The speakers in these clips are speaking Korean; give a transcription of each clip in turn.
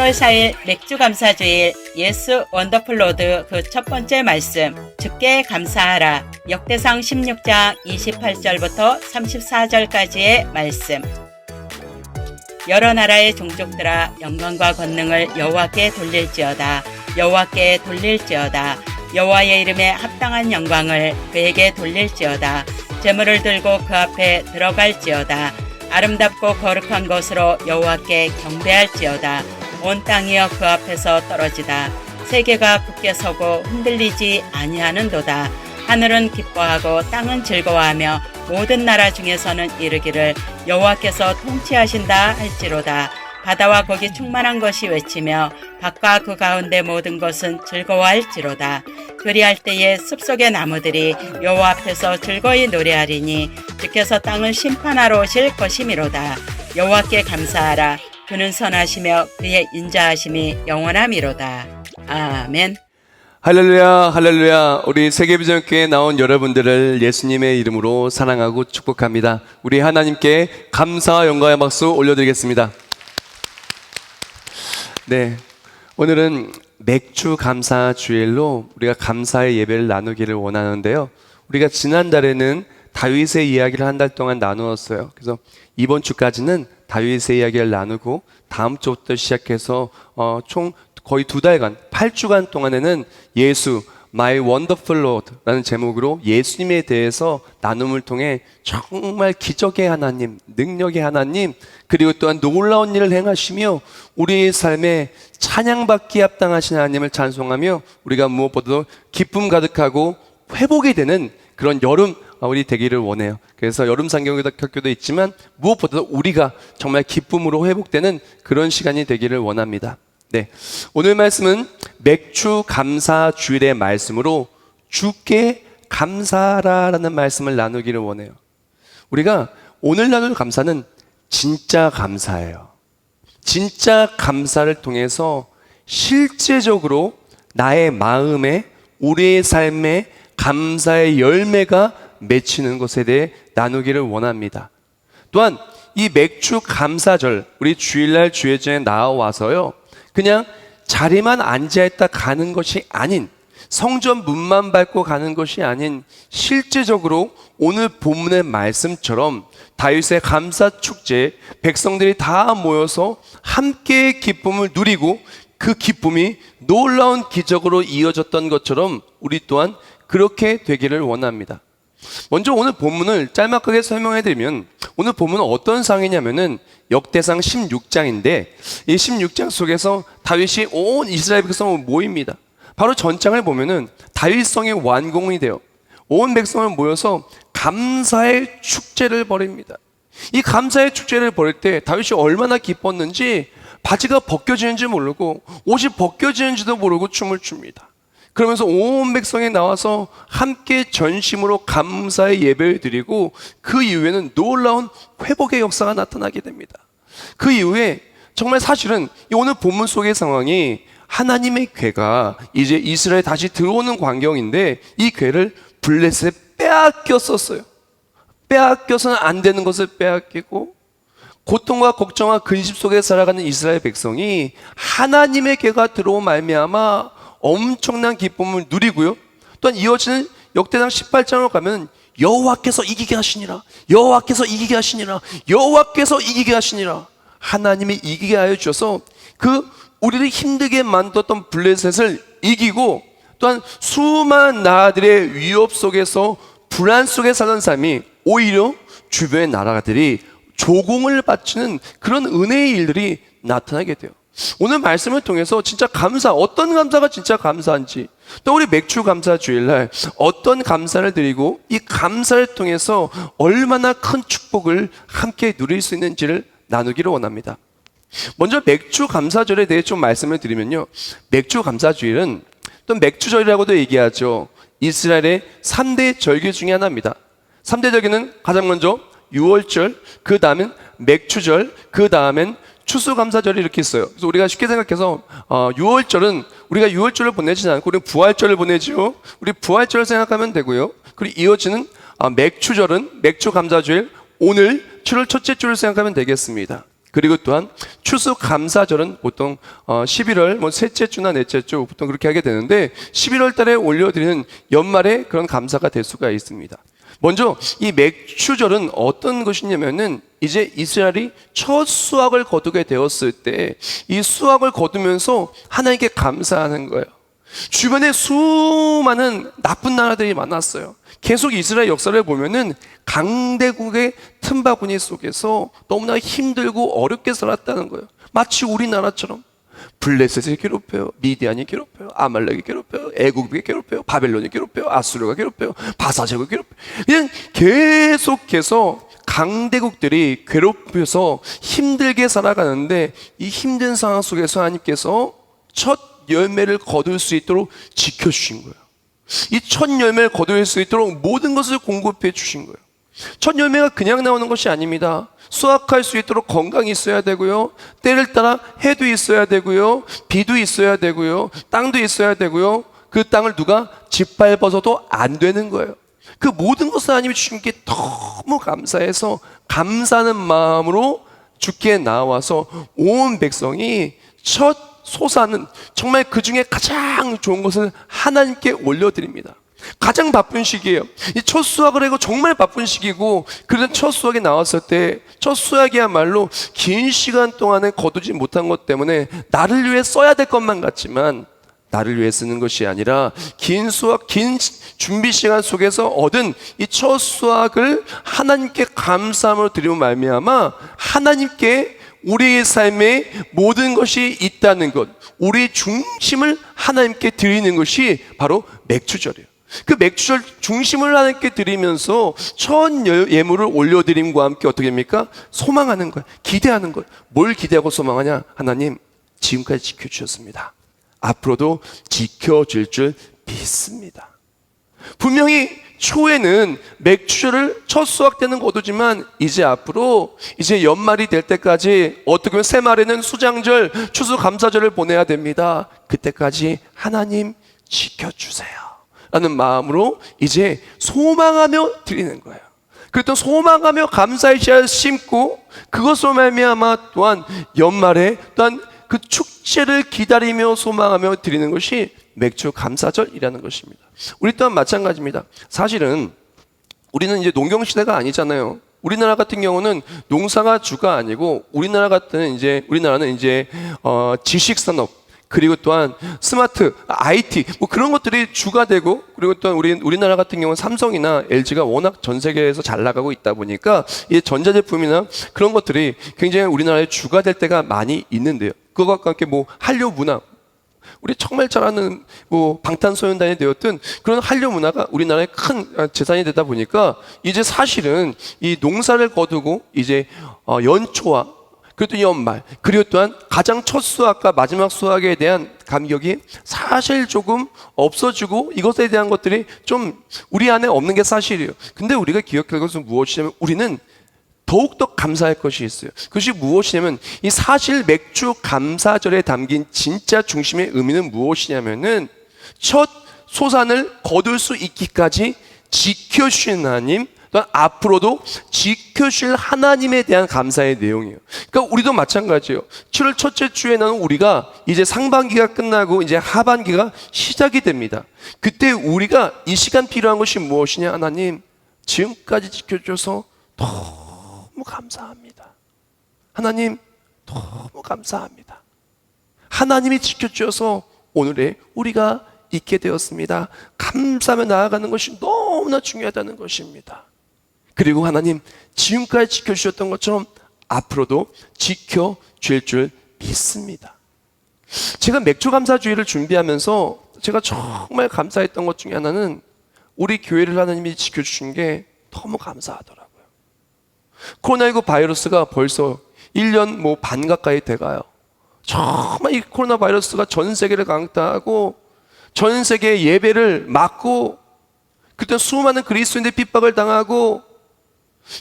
10월 4일 맥주 감사주일 예수 원더풀 로드 그 첫 번째 말씀, 주께 감사하라. 역대상 16장 28절부터 34절까지의 말씀. 여러 나라의 종족들아, 영광과 권능을 여호와께 돌릴지어다. 여호와께 돌릴지어다. 여호와의 이름에 합당한 영광을 그에게 돌릴지어다. 제물을 들고 그 앞에 들어갈지어다. 아름답고 거룩한 것으로 여호와께 경배할지어다. 온 땅이여 그 앞에서 떨어지다. 세계가 굳게 서고 흔들리지 아니하는도다. 하늘은 기뻐하고 땅은 즐거워하며 모든 나라 중에서는 이르기를 여호와께서 통치하신다 할지로다. 바다와 거기 충만한 것이 외치며 밭과 그 가운데 모든 것은 즐거워할지로다. 그리할 때에 숲속의 나무들이 여호와 앞에서 즐거이 노래하리니 주께서 땅을 심판하러 오실 것이미로다. 여호와께 감사하라. 그는 선하시며 그의 인자하심이 영원함이로다. 아멘. 할렐루야, 할렐루야. 우리 세계비전교회에 나온 여러분들을 예수님의 이름으로 사랑하고 축복합니다. 우리 하나님께 감사와 영광의 박수 올려드리겠습니다. 네, 오늘은 맥주 감사 주일로 우리가 감사의 예배를 나누기를 원하는데요. 우리가 지난달에는 다윗의 이야기를 한 달 동안 나누었어요. 그래서 이번 주까지는 다윗의 이야기를 나누고 다음 주부터 시작해서 총 거의 2달간 8주간 동안에는 예수 My Wonderful Lord라는 제목으로 예수님에 대해서 나눔을 통해 정말 기적의 하나님, 능력의 하나님, 그리고 또한 놀라운 일을 행하시며 우리의 삶에 찬양받기에 합당하신 하나님을 찬송하며 우리가 무엇보다도 기쁨 가득하고 회복이 되는 그런 여름 우리 되기를 원해요. 그래서 여름 상경학교도 있지만 무엇보다도 우리가 정말 기쁨으로 회복되는 그런 시간이 되기를 원합니다. 네, 오늘 말씀은 맥주 감사 주일의 말씀으로 주께 감사하라라는 말씀을 나누기를 원해요. 우리가 오늘 나눌 감사는 진짜 감사예요. 진짜 감사를 통해서 실제적으로 나의 마음에 우리의 삶에 감사의 열매가 맺히는 것에 대해 나누기를 원합니다. 또한 이 맥주 감사절, 우리 주일날 주예전에 나와서요, 그냥 자리만 앉아있다 가는 것이 아닌, 성전 문만 밟고 가는 것이 아닌 실제적으로 오늘 본문의 말씀처럼 다윗의 감사 축제에 백성들이 다 모여서 함께 기쁨을 누리고 그 기쁨이 놀라운 기적으로 이어졌던 것처럼 우리 또한 그렇게 되기를 원합니다. 먼저 오늘 본문을 짤막하게 설명해드리면 오늘 본문은 어떤 상이냐면은 역대상 16장인데 이 16장 속에서 다윗이 온 이스라엘 백성을 모입니다. 바로 전장을 보면은 다윗성이 완공이 돼요. 온 백성을 모여서 감사의 축제를 벌입니다. 이 감사의 축제를 벌일 때 다윗이 얼마나 기뻤는지 바지가 벗겨지는지 모르고 옷이 벗겨지는지도 모르고 춤을 춥니다. 그러면서 온 백성이 나와서 함께 전심으로 감사의 예배를 드리고 그 이후에는 놀라운 회복의 역사가 나타나게 됩니다. 그 이후에 정말 사실은 오늘 본문 속의 상황이 하나님의 궤가 이제 이스라엘에 다시 들어오는 광경인데 이 궤를 블레셋에 빼앗겼었어요. 빼앗겨서는 안 되는 것을 빼앗기고 고통과 걱정과 근심 속에 살아가는 이스라엘 백성이 하나님의 궤가 들어온 말미암아 엄청난 기쁨을 누리고요. 또한 이어지는 역대상 18장으로 가면 여호와께서 이기게 하시니라, 여호와께서 이기게 하시니라, 여호와께서 이기게 하시니라. 하나님이 이기게 하여 주셔서 그 우리를 힘들게 만들었던 블레셋을 이기고 또한 수많은 나라들의 위협 속에서 불안 속에 사는 삶이 오히려 주변의 나라들이 조공을 바치는 그런 은혜의 일들이 나타나게 돼요. 오늘 말씀을 통해서 진짜 감사, 어떤 감사가 진짜 감사한지, 또 우리 맥주 감사 주일날 어떤 감사를 드리고 이 감사를 통해서 얼마나 큰 축복을 함께 누릴 수 있는지를 나누기를 원합니다. 먼저 맥주 감사절에 대해 좀 말씀을 드리면요, 맥주 감사주일은 또 맥주절이라고도 얘기하죠. 이스라엘의 3대 절기 중에 하나입니다. 3대 절기는 가장 먼저 유월절, 그 다음엔 맥주절, 그 다음엔 추수감사절이 이렇게 있어요. 그래서 우리가 쉽게 생각해서 6월절은 우리가 6월절을 보내지 않고 우리는 부활절을 보내죠. 우리 부활절을 생각하면 되고요. 그리고 이어지는 맥주절은 맥주감사주일, 오늘 7월 첫째 주를 생각하면 되겠습니다. 그리고 또한 추수감사절은 보통 11월 뭐 셋째 주나 넷째 주 보통 그렇게 하게 되는데 11월 달에 올려드리는 연말에 그런 감사가 될 수가 있습니다. 먼저 이 맥추절은 어떤 것이냐면은 이제 이스라엘이 첫 수확을 거두게 되었을 때 이 수확을 거두면서 하나님께 감사하는 거예요. 주변에 수많은 나쁜 나라들이 많았어요. 계속 이스라엘 역사를 보면은 강대국의 틈바구니 속에서 너무나 힘들고 어렵게 살았다는 거예요. 마치 우리나라처럼 블레셋이 괴롭혀요, 미디안이 괴롭혀요, 아말렉이 괴롭혀요, 애국이 괴롭혀요, 바벨론이 괴롭혀요, 아수르가 괴롭혀요, 바사제국이 괴롭혀요. 그냥 계속해서 강대국들이 괴롭혀서 힘들게 살아가는데 이 힘든 상황 속에서 하나님께서 첫 열매를 거둘 수 있도록 지켜주신 거예요. 이 첫 열매를 거둘 수 있도록 모든 것을 공급해 주신 거예요. 첫 열매가 그냥 나오는 것이 아닙니다. 수확할 수 있도록 건강이 있어야 되고요, 때를 따라 해도 있어야 되고요, 비도 있어야 되고요, 땅도 있어야 되고요. 그 땅을 누가 짓밟아서도 안 되는 거예요. 그 모든 것을 하나님이 주신 게 너무 감사해서 감사하는 마음으로 주께 나와서 온 백성이 첫 소사는 정말 그 중에 가장 좋은 것을 하나님께 올려드립니다. 가장 바쁜 시기예요. 이 첫 수확을 하고 정말 바쁜 시기고, 그런 첫 수확이 나왔을 때 첫 수확이야말로 긴 시간 동안에 거두지 못한 것 때문에 나를 위해 써야 될 것만 같지만 나를 위해 쓰는 것이 아니라 긴 수확, 긴 준비 시간 속에서 얻은 이 첫 수확을 하나님께 감사함으로 드리면 말미암아 하나님께 우리의 삶에 모든 것이 있다는 것, 우리의 중심을 하나님께 드리는 것이 바로 맥추절이에요. 그 맥추절 중심을 하나님께 드리면서 첫 예물을 올려드림과 함께 어떻게 합니까? 소망하는 거예요. 기대하는 거예요. 뭘 기대하고 소망하냐? 하나님, 지금까지 지켜주셨습니다. 앞으로도 지켜줄 줄 믿습니다. 분명히 초에는 맥추절을 첫 수확되는 거두지만 이제 앞으로 이제 연말이 될 때까지 어떻게 보면 새말에는 수장절, 추수감사절을 보내야 됩니다. 그때까지 하나님 지켜주세요 라는 마음으로 이제 소망하며 드리는 거예요. 그랬던 소망하며 감사의 씨앗을 심고 그것으로 말미암아 또한 연말에 또한 그 축제를 기다리며 소망하며 드리는 것이 맥주 감사절이라는 것입니다. 우리 또한 마찬가지입니다. 사실은 우리는 이제 농경시대가 아니잖아요. 우리나라 같은 경우는 농사가 주가 아니고 우리나라는 이제 지식산업, 그리고 또한 스마트, IT 뭐 그런 것들이 주가 되고, 그리고 또한 우리나라 같은 경우는 삼성이나 LG가 워낙 전 세계에서 잘 나가고 있다 보니까 이 전자제품이나 그런 것들이 굉장히 우리나라의 주가 될 때가 많이 있는데요. 그것과 함께 뭐 한류 문화, 우리 정말 잘 아는 뭐 방탄소년단이 되었든 그런 한류 문화가 우리나라의 큰 재산이 되다 보니까 이제 사실은 이 농사를 거두고 이제 연초와 그리고 또 연말, 그리고 또한 가장 첫 수확과 마지막 수확에 대한 감격이 사실 조금 없어지고 이것에 대한 것들이 좀 우리 안에 없는 게 사실이에요. 근데 우리가 기억할 것은 무엇이냐면 우리는 더욱더 감사할 것이 있어요. 그것이 무엇이냐면 이 사실 맥주 감사절에 담긴 진짜 중심의 의미는 무엇이냐면은 첫 소산을 거둘 수 있기까지 지켜주신 하나님, 또한 앞으로도 지켜주실 하나님에 대한 감사의 내용이에요. 그러니까 우리도 마찬가지예요. 7월 첫째 주에는 우리가 이제 상반기가 끝나고 이제 하반기가 시작이 됩니다. 그때 우리가 이 시간 필요한 것이 무엇이냐? 하나님, 지금까지 지켜줘서 너무 감사합니다. 하나님, 너무 감사합니다. 하나님이 지켜주셔서 오늘의 우리가 있게 되었습니다. 감사하며 나아가는 것이 너무나 중요하다는 것입니다. 그리고 하나님, 지금까지 지켜주셨던 것처럼 앞으로도 지켜줄 줄 믿습니다. 제가 맥주감사주의를 준비하면서 제가 정말 감사했던 것 중에 하나는 우리 교회를 하나님이 지켜주신 게 너무 감사하더라고요. 코로나19 바이러스가 벌써 1년 반 가까이 돼가요. 정말 이 코로나 바이러스가 전 세계를 강타하고 전 세계 예배를 막고, 그때 수많은 그리스도인들 핍박을 당하고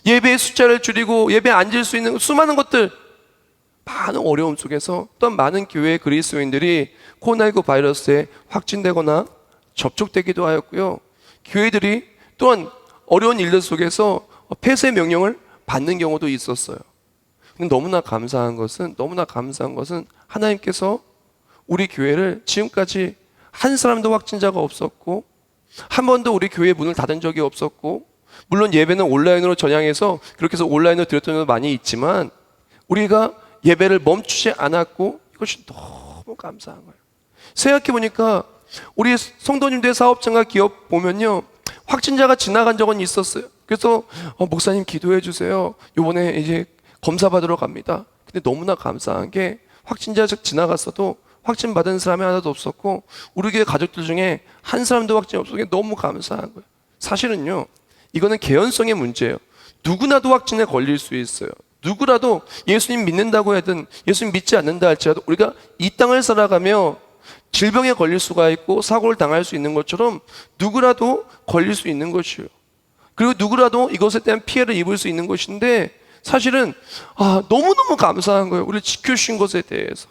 예배의 숫자를 줄이고 예배에 앉을 수 있는 수많은 것들, 많은 어려움 속에서 또한 많은 교회 그리스도인들이 코로나19 바이러스에 확진되거나 접촉되기도 하였고요. 교회들이 또한 어려운 일들 속에서 폐쇄 명령을 받는 경우도 있었어요. 근데 너무나 감사한 것은 하나님께서 우리 교회를 지금까지 한 사람도 확진자가 없었고 한 번도 우리 교회 문을 닫은 적이 없었고, 물론 예배는 온라인으로 전향해서 그렇게 해서 온라인으로 드렸던 적도 많이 있지만 우리가 예배를 멈추지 않았고, 이것이 너무 감사한 거예요. 생각해 보니까 우리 성도님들 사업장과 기업 보면요, 확진자가 지나간 적은 있었어요. 그래서 목사님 기도해 주세요. 이번에 이제 검사 받으러 갑니다. 근데 너무나 감사한 게 확진자 지나갔어도 확진 받은 사람이 하나도 없었고 우리 교회 가족들 중에 한 사람도 확진 없었던 게 너무 감사한 거예요. 사실은요, 이거는 개연성의 문제예요. 누구나도 확진에 걸릴 수 있어요. 누구라도 예수님 믿는다고 하든 예수님 믿지 않는다 할지라도 우리가 이 땅을 살아가며 질병에 걸릴 수가 있고 사고를 당할 수 있는 것처럼 누구라도 걸릴 수 있는 것이에요. 그리고 누구라도 이것에 대한 피해를 입을 수 있는 것인데, 사실은 너무너무 감사한 거예요. 우리를 지켜주신 것에 대해서.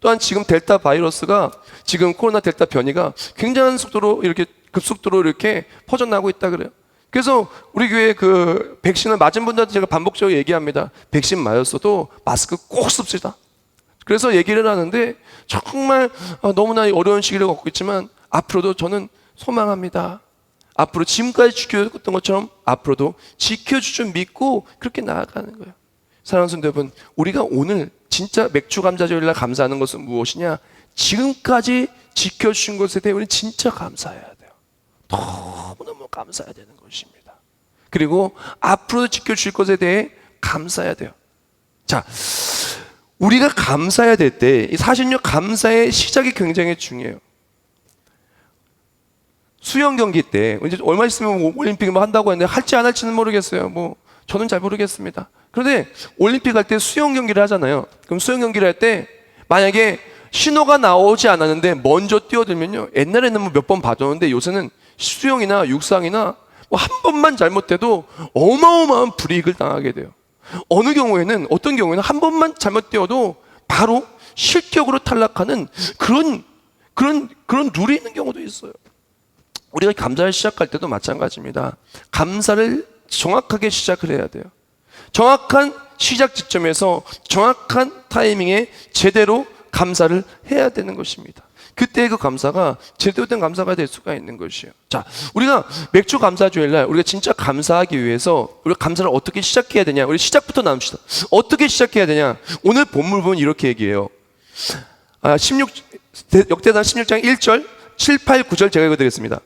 또한 지금 델타 바이러스가, 지금 코로나 델타 변이가 굉장한 속도로 이렇게 급속도로 이렇게 퍼져나가고 있다 그래요. 그래서 우리 교회 그 백신을 맞은 분들한테 제가 반복적으로 얘기합니다. 백신 맞았어도 마스크 꼭 씁시다. 그래서 얘기를 하는데 정말 너무나 어려운 시기를 겪고 있지만 앞으로도 저는 소망합니다. 앞으로 지금까지 지켜줬던 것처럼 앞으로도 지켜줄 줄 믿고 그렇게 나아가는 거예요. 사랑하는 성도 여러분, 우리가 오늘 진짜 맥주감사절날 감사하는 것은 무엇이냐? 지금까지 지켜주신 것에 대해 우리는 진짜 감사해야 돼요. 너무너무 감사해야 되는 것입니다. 그리고 앞으로도 지켜주실 것에 대해 감사해야 돼요. 자, 우리가 감사해야 될 때 사실은요, 감사의 시작이 굉장히 중요해요. 수영 경기 때 이제 얼마 있으면 올림픽을 한다고 했는데 할지 안 할지는 모르겠어요. 저는 잘 모르겠습니다. 그런데 올림픽 할 때 수영 경기를 하잖아요. 그럼 수영 경기를 할 때 만약에 신호가 나오지 않았는데 먼저 뛰어들면요, 옛날에는 몇 번 봐줬는데 요새는 수영이나 육상이나 한 번만 잘못해도 어마어마한 불이익을 당하게 돼요. 어떤 경우에는 한 번만 잘못 뛰어도 바로 실격으로 탈락하는 그런 룰이 있는 경우도 있어요. 우리가 감사를 시작할 때도 마찬가지입니다. 감사를 정확하게 시작을 해야 돼요. 정확한 시작 지점에서 정확한 타이밍에 제대로 감사를 해야 되는 것입니다. 그때 그 감사가 제대로 된 감사가 될 수가 있는 것이에요. 자, 우리가 맥주 감사 주일날 우리가 진짜 감사하기 위해서 우리가 감사를 어떻게 시작해야 되냐? 우리 시작부터 나눕시다. 어떻게 시작해야 되냐? 오늘 본문 보면 이렇게 얘기해요. 역대상 16장 1절, 7, 8, 9절 제가 읽어드리겠습니다.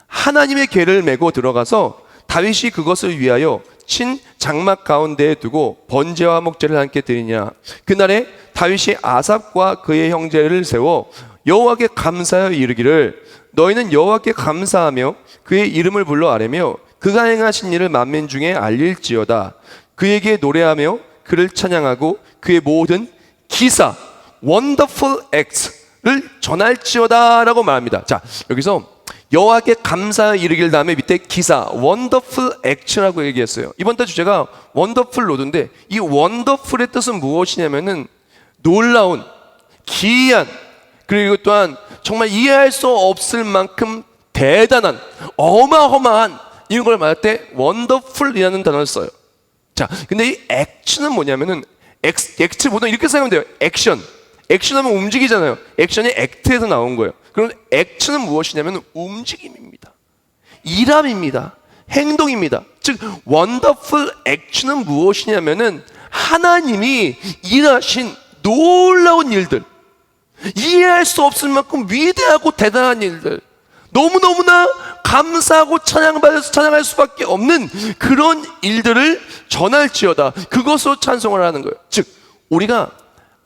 하나님의 궤를 메고 들어가서 다윗이 그것을 위하여 친 장막 가운데에 두고 번제와 목제를 함께 드리냐. 그날에 다윗이 아삽과 그의 형제를 세워 여호와께 감사하여 이르기를, 너희는 여호와께 감사하며 그의 이름을 불러 아뢰며 그가 행하신 일을 만민 중에 알릴지어다. 그에게 노래하며 그를 찬양하고 그의 모든 기사 wonderful acts를 전할지어다 라고 말합니다. 자, 여기서 여호와께 감사 이르길 다음에 밑에 기사 wonderful act라고 얘기했어요. 이번 달 주제가 wonderful 로드인데, 이 wonderful의 뜻은 무엇이냐면은 놀라운, 기이한, 그리고 또한 정말 이해할 수 없을 만큼 대단한, 어마어마한, 이런 걸 말할 때 wonderful이라는 단어를 써요. 자, 근데 이 act는 뭐냐면은 액트 보통 이렇게 생각하면 돼요. 액션하면 움직이잖아요. 액션이 액트에서 나온 거예요. 그럼 액트는 무엇이냐면 움직임입니다. 일함입니다. 행동입니다. 즉 원더풀 액션은 무엇이냐면은 하나님이 일하신 놀라운 일들, 이해할 수 없을 만큼 위대하고 대단한 일들, 너무너무나 감사하고 찬양할 수밖에 없는 그런 일들을 전할지어다. 그것으로 찬송을 하는 거예요. 즉 우리가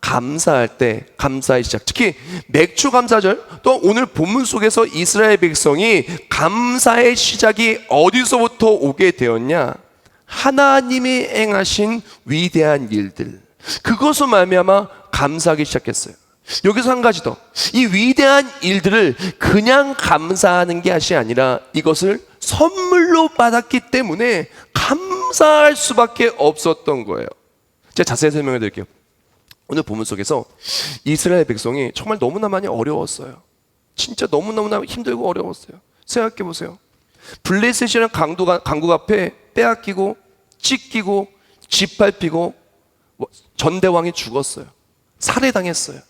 감사할 때, 감사의 시작, 특히 맥주 감사절, 또 오늘 본문 속에서 이스라엘 백성이 감사의 시작이 어디서부터 오게 되었냐? 하나님이 행하신 위대한 일들, 그것으로 말미암아 감사하기 시작했어요. 여기서 한 가지 더, 이 위대한 일들을 그냥 감사하는 것이 아니라 이것을 선물로 받았기 때문에 감사할 수밖에 없었던 거예요. 제가 자세히 설명해 드릴게요. 오늘 본문 속에서 이스라엘 백성이 정말 너무나 많이 어려웠어요. 진짜 너무너무나 힘들고 어려웠어요. 생각해 보세요. 블레셋이라는 강국 앞에 빼앗기고 찢기고 짓밟히고 전대왕이 죽었어요. 살해당했어요.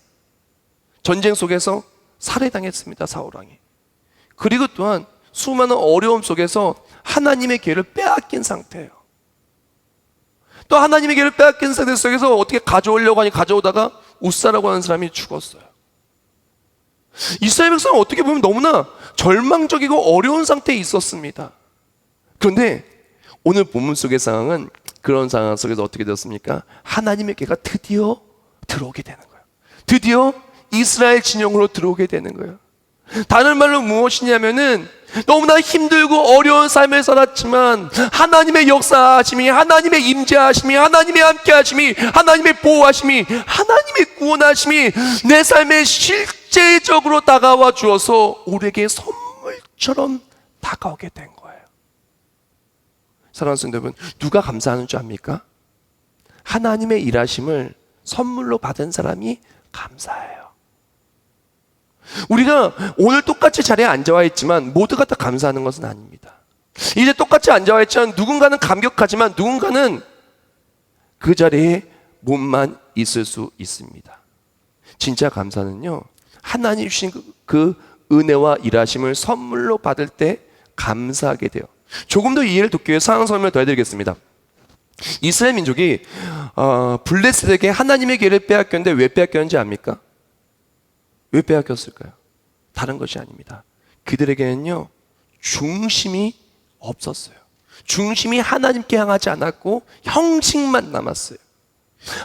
전쟁 속에서 살해당했습니다. 사울왕이. 그리고 또한 수많은 어려움 속에서 하나님의 기회를 빼앗긴 상태예요. 또 하나님의 기회를 빼앗긴 상태 속에서 어떻게 가져오려고 하니 가져오다가 우사라고 하는 사람이 죽었어요. 이스라엘 백성은 어떻게 보면 너무나 절망적이고 어려운 상태에 있었습니다. 그런데 오늘 본문 속의 상황은 그런 상황 속에서 어떻게 되었습니까? 하나님의 기회가 드디어 들어오게 되는 거예요. 드디어 이스라엘 진영으로 들어오게 되는 거예요. 다른 말로 무엇이냐면은 너무나 힘들고 어려운 삶을 살았지만 하나님의 역사하심이, 하나님의 임재하심이, 하나님의 함께하심이, 하나님의 보호하심이, 하나님의 구원하심이 내 삶에 실제적으로 다가와 주어서 우리에게 선물처럼 다가오게 된 거예요. 사랑하는 성도 여러분, 누가 감사하는 줄 압니까? 하나님의 일하심을 선물로 받은 사람이 감사해요. 우리가 오늘 똑같이 자리에 앉아와 있지만 모두가 다 감사하는 것은 아닙니다. 이제 똑같이 앉아와 있지만 누군가는 감격하지만 누군가는 그 자리에 몸만 있을 수 있습니다. 진짜 감사는요, 하나님 주신 그 은혜와 일하심을 선물로 받을 때 감사하게 돼요. 조금 더 이해를 돕기 위해 상황 설명을 더 해드리겠습니다. 이스라엘 민족이 블레셋에게 하나님의 기회를 빼앗겼는데 왜 빼앗겼는지 압니까? 왜 빼앗겼을까요? 다른 것이 아닙니다. 그들에게는요, 중심이 없었어요. 중심이 하나님께 향하지 않았고 형식만 남았어요.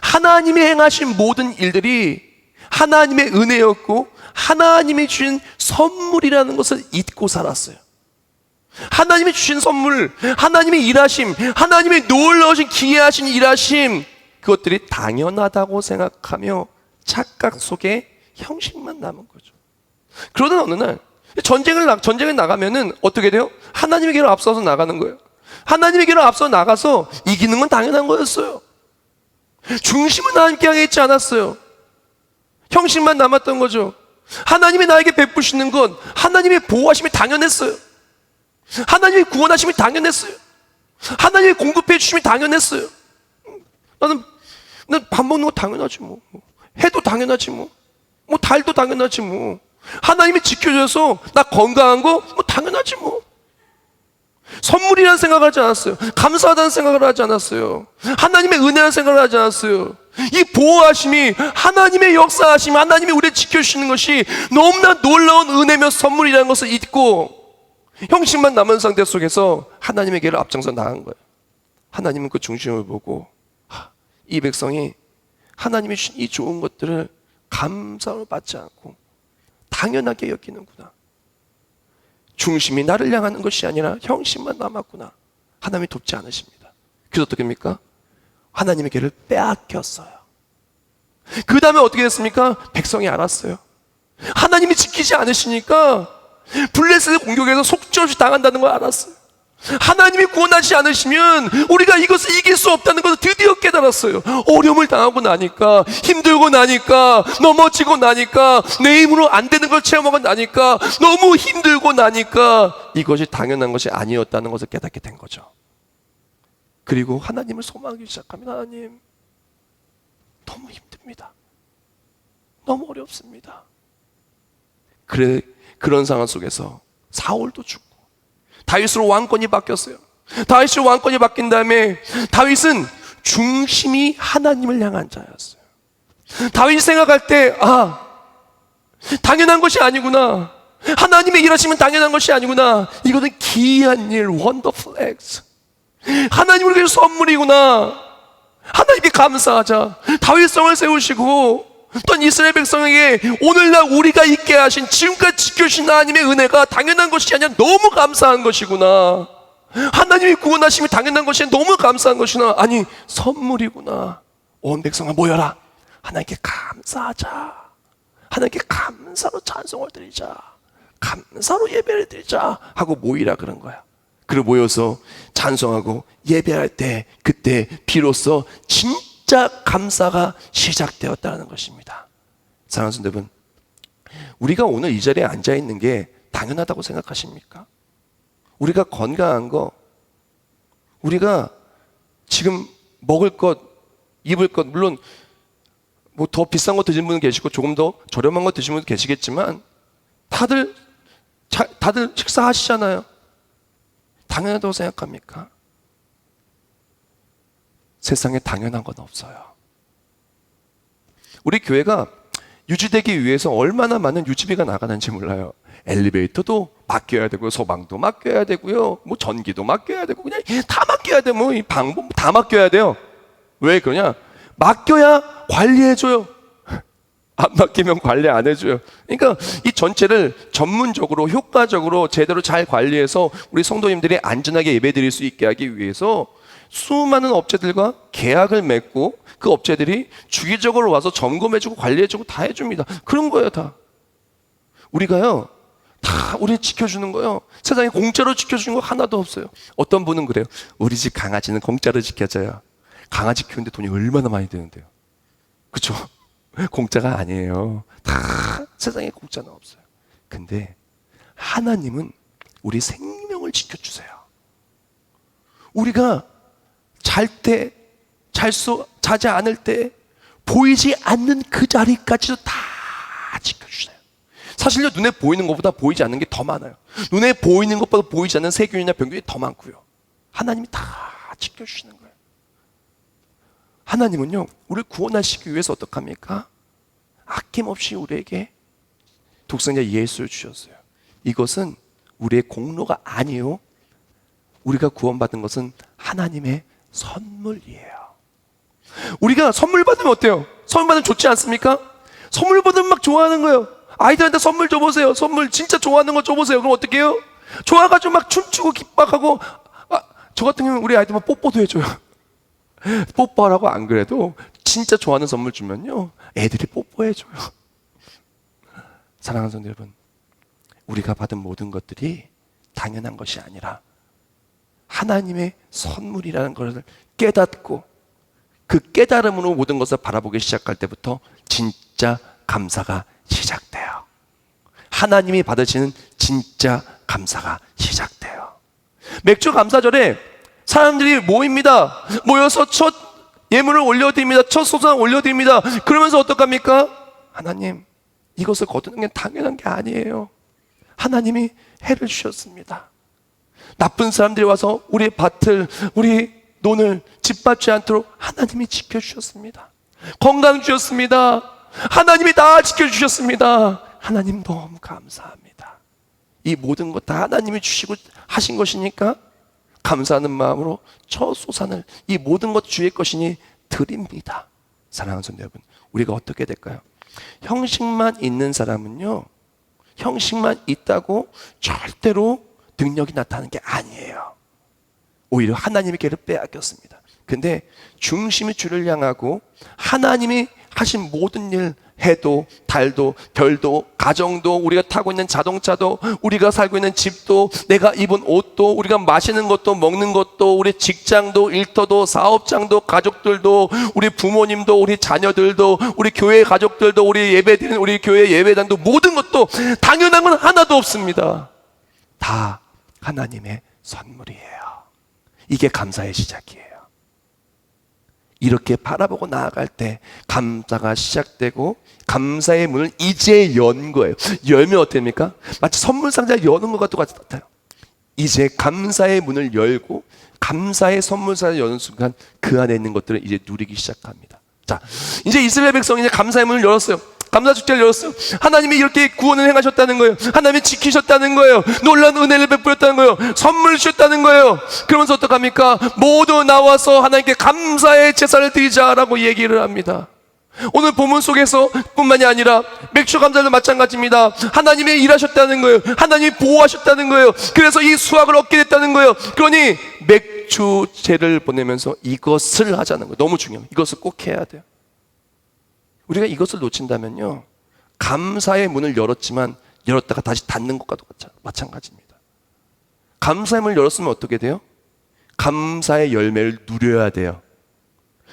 하나님이 행하신 모든 일들이 하나님의 은혜였고 하나님이 주신 선물이라는 것을 잊고 살았어요. 하나님이 주신 선물, 하나님의 일하심, 하나님의 놀라우신 기이하신 일하심, 그것들이 당연하다고 생각하며 착각 속에 형식만 남은 거죠. 그러던 어느 날 전쟁을 나가면은 어떻게 돼요? 하나님의 길을 앞서서 나가는 거예요. 하나님의 길을 앞서 나가서 이기는 건 당연한 거였어요. 중심은 하나님께 향해 있지 않았어요. 형식만 남았던 거죠. 하나님이 나에게 베푸시는 건 하나님의 보호하심이 당연했어요. 하나님의 구원하심이 당연했어요. 하나님의 공급해 주심이 당연했어요. 난 밥 먹는 거 당연하지 뭐. 해도 당연하지 뭐. 달도 당연하지 뭐. 하나님이 지켜줘서 나 건강한 거 뭐 당연하지 뭐. 선물이라는 생각을 하지 않았어요. 감사하다는 생각을 하지 않았어요. 하나님의 은혜라는 생각을 하지 않았어요. 이 보호하심이, 하나님의 역사하심, 하나님이 우리를 지켜주시는 것이 너무나 놀라운 은혜며 선물이라는 것을 잊고 형식만 남은 상태 속에서 하나님의 길을 앞장서 나간 거예요. 하나님은 그 중심을 보고 이 백성이 하나님이 주신 이 좋은 것들을 감사로 받지 않고 당연하게 여기는구나. 중심이 나를 향하는 것이 아니라 형식만 남았구나. 하나님이 돕지 않으십니다. 그래서 어떻게 합니까? 하나님의 길을 빼앗겼어요. 그 다음에 어떻게 됐습니까? 백성이 알았어요. 하나님이 지키지 않으시니까 블레셋의 공격에서 속절없이 당한다는 걸 알았어요. 하나님이 구원하지 않으시면 우리가 이것을 이길 수 없다는 것을 드디어 깨달았어요. 어려움을 당하고 나니까, 힘들고 나니까, 넘어지고 나니까, 내 힘으로 안 되는 걸 체험하고 나니까, 너무 힘들고 나니까 이것이 당연한 것이 아니었다는 것을 깨닫게 된 거죠. 그리고 하나님을 소망하기 시작하면, 하나님 너무 힘듭니다. 너무 어렵습니다. 그런 상황 속에서 사울도 죽고 다윗으로 왕권이 바뀌었어요. 다윗으로 왕권이 바뀐 다음에 다윗은 중심이 하나님을 향한 자였어요. 다윗이 생각할 때 당연한 것이 아니구나. 하나님의 일하시면 당연한 것이 아니구나. 이것은 기이한 일, wonderful acts. 하나님 우리에게 선물이구나. 하나님께 감사하자. 다윗성을 세우시고 또한 이스라엘 백성에게 오늘날 우리가 있게 하신, 지금까지 지켜주신 하나님의 은혜가 당연한 것이 아니라 너무 감사한 것이구나. 하나님이 구원하심이 당연한 것이 아니라 너무 감사한 것이구나. 아니, 선물이구나. 온 백성아 모여라. 하나님께 감사하자. 하나님께 감사로 찬송을 드리자. 감사로 예배를 드리자 하고 모이라 그런 거야. 그리고 모여서 찬송하고 예배할 때 그때 비로소 진짜 감사가 시작되었다는 것입니다. 사랑하는 성도 여러분, 우리가 오늘 이 자리에 앉아 있는 게 당연하다고 생각하십니까? 우리가 건강한 거, 우리가 지금 먹을 것 입을 것, 물론 뭐 더 비싼 거 드시는 분은 계시고 조금 더 저렴한 거 드시는 분도 계시겠지만 다들 식사하시잖아요. 당연하다고 생각합니까? 세상에 당연한 건 없어요. 우리 교회가 유지되기 위해서 얼마나 많은 유지비가 나가는지 몰라요. 엘리베이터도 맡겨야 되고요, 소방도 맡겨야 되고요, 뭐 전기도 맡겨야 되고, 그냥 다 맡겨야 돼. 뭐 이 방법 다 맡겨야 돼요. 왜 그러냐? 맡겨야 관리해줘요. 안 맡기면 관리 안 해줘요. 그러니까 이 전체를 전문적으로 효과적으로 제대로 잘 관리해서 우리 성도님들이 안전하게 예배드릴 수 있게 하기 위해서 수많은 업체들과 계약을 맺고 그 업체들이 주기적으로 와서 점검해주고 관리해주고 다 해줍니다. 그런 거예요, 다. 우리가요, 다 우리 지켜주는 거예요. 세상에 공짜로 지켜주는 거 하나도 없어요. 어떤 분은 그래요. 우리 집 강아지는 공짜로 지켜줘요. 강아지 키우는데 돈이 얼마나 많이 드는데요. 그렇죠? 공짜가 아니에요. 다 세상에 공짜는 없어요. 근데 하나님은 우리 생명을 지켜주세요. 우리가 잘 때, 자지 않을 때 보이지 않는 그 자리까지도 다 지켜주세요. 사실요, 눈에 보이는 것보다 보이지 않는 게 더 많아요. 눈에 보이는 것보다 보이지 않는 세균이나 병균이 더 많고요. 하나님이 다 지켜주시는 거예요. 하나님은요, 우리를 구원하시기 위해서 어떡합니까? 아낌없이 우리에게 독생자 예수를 주셨어요. 이것은 우리의 공로가 아니에요. 우리가 구원받은 것은 하나님의 선물이에요. 우리가 선물 받으면 어때요? 선물 받으면 좋지 않습니까? 선물 받으면 막 좋아하는 거예요. 아이들한테 선물 줘보세요. 선물 진짜 좋아하는 거 줘보세요. 그럼 어떻게 해요? 좋아가지고 막 춤추고 기뻐하고, 저 같은 경우는 우리 아이들 막 뽀뽀도 해줘요. 뽀뽀하라고 안 그래도 진짜 좋아하는 선물 주면요, 애들이 뽀뽀해줘요. 사랑하는 성도 여러분, 우리가 받은 모든 것들이 당연한 것이 아니라 하나님의 선물이라는 것을 깨닫고 그 깨달음으로 모든 것을 바라보기 시작할 때부터 진짜 감사가 시작돼요. 하나님이 받으시는 진짜 감사가 시작돼요. 맥주 감사절에 사람들이 모입니다. 모여서 첫 예물을 올려드립니다. 첫 소상 올려드립니다. 그러면서 어떡합니까? 하나님, 이것을 거두는 게 당연한 게 아니에요. 하나님이 해를 주셨습니다. 나쁜 사람들이 와서 우리 밭을, 우리 논을 짓밟지 않도록 하나님이 지켜주셨습니다. 건강 주셨습니다. 하나님이 다 지켜주셨습니다. 하나님 너무 감사합니다. 이 모든 것 다 하나님이 주시고 하신 것이니까 감사하는 마음으로 첫 소산을, 이 모든 것 주의 것이니 드립니다. 사랑하는 성도 여러분, 우리가 어떻게 될까요? 형식만 있는 사람은요, 형식만 있다고 절대로 능력이 나타나는 게 아니에요. 오히려 하나님의 길을 빼앗겼습니다. 근데 중심이 주를 향하고 하나님이 하신 모든 일, 해도, 달도, 별도, 가정도, 우리가 타고 있는 자동차도, 우리가 살고 있는 집도, 내가 입은 옷도, 우리가 마시는 것도, 먹는 것도, 우리 직장도, 일터도, 사업장도, 가족들도, 우리 부모님도, 우리 자녀들도, 우리 교회 가족들도, 우리 예배드리는 우리 교회 예배당도, 모든 것도 당연한 건 하나도 없습니다. 다 하나님의 선물이에요. 이게 감사의 시작이에요. 이렇게 바라보고 나아갈 때 감사가 시작되고 감사의 문을 이제 연 거예요. 열면 어떻습니까? 마치 선물 상자를 여는 것 같아요. 이제 감사의 문을 열고 감사의 선물 상자를 여는 순간 그 안에 있는 것들을 이제 누리기 시작합니다. 자, 이제 이스라엘 백성이 이제 감사의 문을 열었어요. 감사 축제를 열었어요. 하나님이 이렇게 구원을 행하셨다는 거예요. 하나님이 지키셨다는 거예요. 놀라운 은혜를 베풀었다는 거예요. 선물을 주셨다는 거예요. 그러면서 어떡합니까? 모두 나와서 하나님께 감사의 제사를 드리자라고 얘기를 합니다. 오늘 본문 속에서 뿐만이 아니라 맥주 감사도 마찬가지입니다. 하나님이 일하셨다는 거예요. 하나님이 보호하셨다는 거예요. 그래서 이 수확을 얻게 됐다는 거예요. 그러니 맥주제를 보내면서 이것을 하자는 거예요. 너무 중요해요. 이것을 꼭 해야 돼요. 우리가 이것을 놓친다면요, 감사의 문을 열었지만 열었다가 다시 닫는 것과도 마찬가지입니다. 감사의 문을 열었으면 어떻게 돼요? 감사의 열매를 누려야 돼요.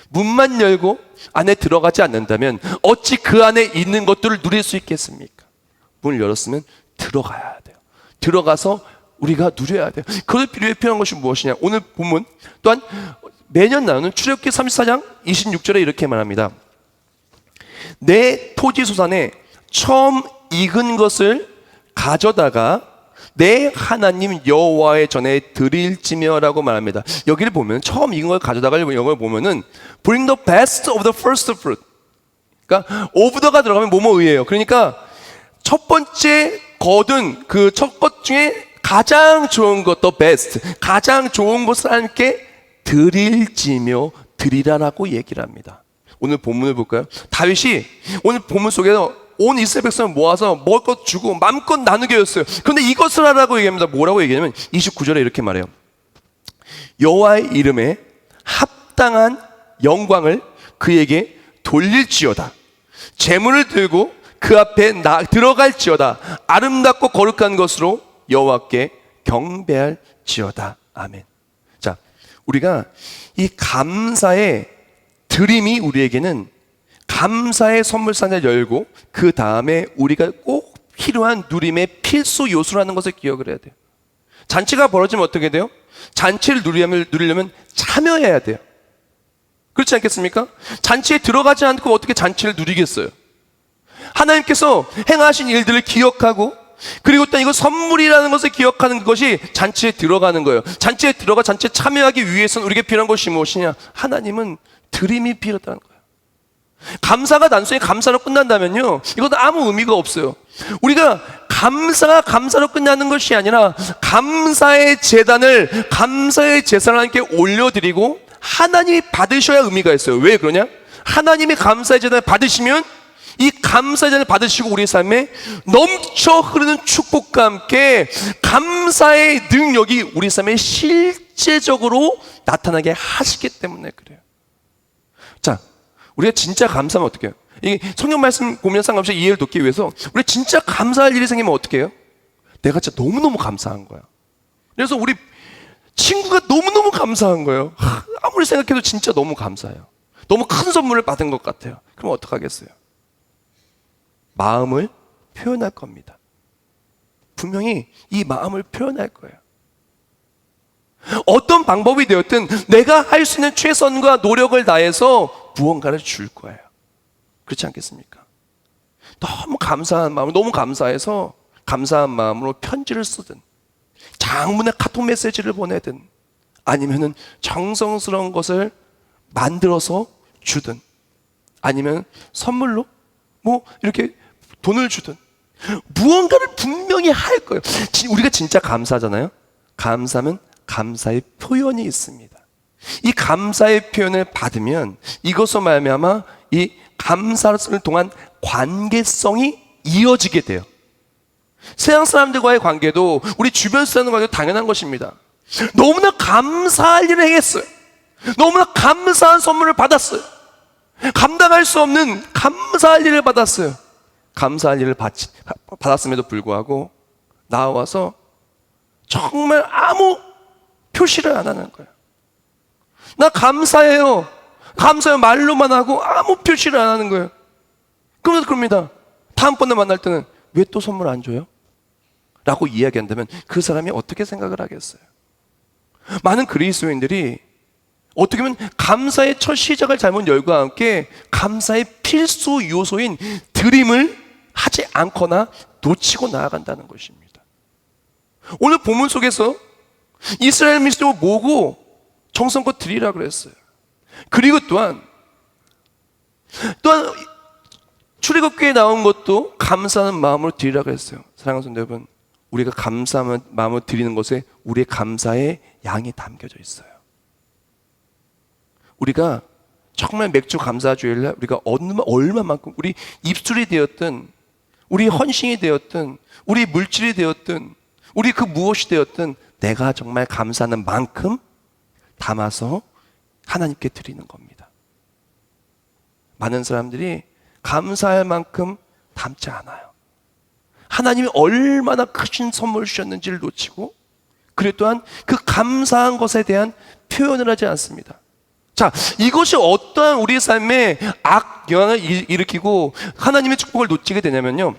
문만 열고 안에 들어가지 않는다면 어찌 그 안에 있는 것들을 누릴 수 있겠습니까? 문을 열었으면 들어가야 돼요. 들어가서 우리가 누려야 돼요. 그걸 필요한 것이 무엇이냐? 오늘 본문 또한 매년 나오는 출애굽기 34장 26절에 이렇게 말합니다. 내 토지 소산에 처음 익은 것을 가져다가 내 하나님 여호와의 전에 드릴지며라고 말합니다. 여기를 보면 처음 익은 걸 가져다가 영어를 보면은 bring the best of the first fruit. 그러니까 of the가 들어가면 뭐뭐의예요. 그러니까 첫 번째 거둔 그 첫 것 중에 가장 좋은 것, the best, 가장 좋은 것을 하나님께 드릴지며 드리라라고 얘기를 합니다. 오늘 본문을 볼까요? 다윗이 오늘 본문 속에서 온 이스라엘 백성을 모아서 먹을 것 주고 마음껏 나누게 했어요. 그런데 이것을 하라고 얘기합니다. 뭐라고 얘기하냐면 29절에 이렇게 말해요. 여호와의 이름에 합당한 영광을 그에게 돌릴지어다. 재물을 들고 그 앞에 들어갈지어다. 아름답고 거룩한 것으로 여호와께 경배할지어다. 아멘. 자, 우리가 이 감사의 드림이 우리에게는 감사의 선물상을 열고 그 다음에 우리가 꼭 필요한 누림의 필수 요소라는 것을 기억을 해야 돼요. 잔치가 벌어지면 어떻게 돼요? 잔치를 누리려면 참여해야 돼요. 그렇지 않겠습니까? 잔치에 들어가지 않고 어떻게 잔치를 누리겠어요? 하나님께서 행하신 일들을 기억하고 그리고 또 이거 선물이라는 것을 기억하는 것이 잔치에 들어가는 거예요. 잔치에 들어가 잔치에 참여하기 위해서는 우리에게 필요한 것이 무엇이냐? 하나님은 드림이 필요하다는 거예요. 감사가 단순히 감사로 끝난다면요, 이것도 아무 의미가 없어요. 우리가 감사가 감사로 끝나는 것이 아니라 감사의 재단을, 감사의 제사를 하나님께 올려드리고 하나님이 받으셔야 의미가 있어요. 왜 그러냐? 하나님이 감사의 재단을 받으시면 이 감사의 재단을 받으시고 우리의 삶에 넘쳐 흐르는 축복과 함께 감사의 능력이 우리 삶에 실제적으로 나타나게 하시기 때문에 그래요. 자, 우리가 진짜 감사하면 어떻게 해요? 이 성경 말씀 보면 상관없이 이해를 돕기 위해서 우리가 진짜 감사할 일이 생기면 어떻게 해요? 내가 진짜 너무너무 감사한 거야. 그래서 우리 친구가 너무너무 감사한 거예요. 아무리 생각해도 진짜 너무 감사해요. 너무 큰 선물을 받은 것 같아요. 그럼 어떡하겠어요? 마음을 표현할 겁니다. 분명히 이 마음을 표현할 거예요. 어떤 방법이 되었든 내가 할 수 있는 최선과 노력을 다해서 무언가를 줄 거예요. 그렇지 않겠습니까? 너무 감사한 마음, 너무 감사해서 감사한 마음으로 편지를 쓰든 장문의 카톡 메시지를 보내든 아니면은 정성스러운 것을 만들어서 주든 아니면 선물로 뭐 이렇게 돈을 주든 무언가를 분명히 할 거예요. 우리가 진짜 감사하잖아요. 감사는 감사의 표현이 있습니다. 이 감사의 표현을 받으면 이것으로 말미암아 이 감사를 통한 관계성이 이어지게 돼요. 세상 사람들과의 관계도 우리 주변 사람들과의 관계도 당연한 것입니다. 너무나 감사할 일을 행했어요. 너무나 감사한 선물을 받았어요. 감당할 수 없는 감사할 일을 받았어요. 감사할 일을 받았음에도 불구하고 나와서 정말 아무 표시를 안 하는 거예요. 나 감사해요. 감사해요. 말로만 하고 아무 표시를 안 하는 거예요. 그러면서 그럽니다. 다음번에 만날 때는 왜 또 선물 안 줘요? 라고 이야기한다면 그 사람이 어떻게 생각을 하겠어요? 많은 그리스도인들이 어떻게 보면 감사의 첫 시작을 잘못 열과 함께 감사의 필수 요소인 드림을 하지 않거나 놓치고 나아간다는 것입니다. 오늘 본문 속에서 이스라엘 민족을 모으고 정성껏 드리라 그랬어요. 그리고 또한 출애굽기에 나온 것도 감사하는 마음으로 드리라 그랬어요. 사랑하는 성도 여러분, 우리가 감사한 마음으로 드리는 것에 우리의 감사의 양이 담겨져 있어요. 우리가 정말 맥주 감사 주일날 우리가 얼마만큼 우리 입술이 되었든 우리 헌신이 되었든 우리 물질이 되었든 우리 그 무엇이 되었든 내가 정말 감사하는 만큼 담아서 하나님께 드리는 겁니다. 많은 사람들이 감사할 만큼 담지 않아요. 하나님이 얼마나 크신 선물을 주셨는지를 놓치고 그리고 또한 그 감사한 것에 대한 표현을 하지 않습니다. 자, 이것이 어떠한 우리 삶에 악영향을 일으키고 하나님의 축복을 놓치게 되냐면요,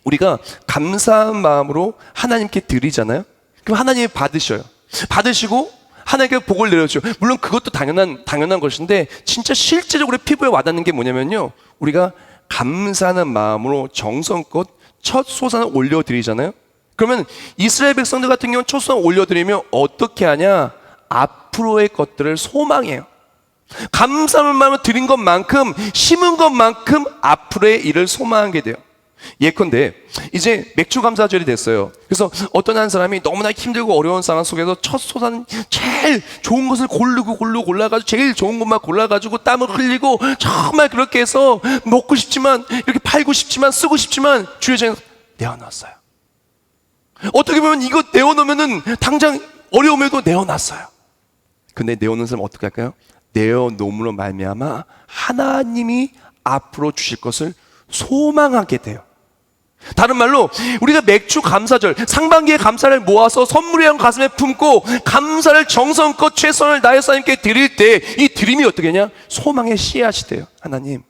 우리가 감사한 마음으로 하나님께 드리잖아요. 그럼 하나님이 받으셔요. 받으시고 하나님께 복을 내려줘요. 물론 그것도 당연한 것인데 진짜 실제적으로 피부에 와닿는 게 뭐냐면요, 우리가 감사하는 마음으로 정성껏 첫 소산을 올려드리잖아요. 그러면 이스라엘 백성들 같은 경우는 첫 소산을 올려드리면 어떻게 하냐, 앞으로의 것들을 소망해요. 감사하는 마음으로 드린 것만큼, 심은 것만큼 앞으로의 일을 소망하게 돼요. 예컨대 이제 맥주 감사절이 됐어요. 그래서 어떤 한 사람이 너무나 힘들고 어려운 상황 속에서 첫 솟아난 제일 좋은 것을 골라가지고 제일 좋은 것만 골라가지고 땀을 흘리고 정말 그렇게 해서 먹고 싶지만, 이렇게 팔고 싶지만, 쓰고 싶지만 주여장에 내어놨어요. 어떻게 보면 이거 내어놓으면은 당장 어려움에도 내어놨어요. 근데 내어놓은 사람 어떻게 할까요? 내어놓음으로 말미암아 하나님이 앞으로 주실 것을 소망하게 돼요. 다른 말로 우리가 맥주 감사절, 상반기에 감사를 모아서 선물이랑 가슴에 품고 감사를 정성껏 최선을 다해서 하나님께 드릴 때 이 드림이 어떻게 하냐? 소망의 씨앗이 돼요. 하나님,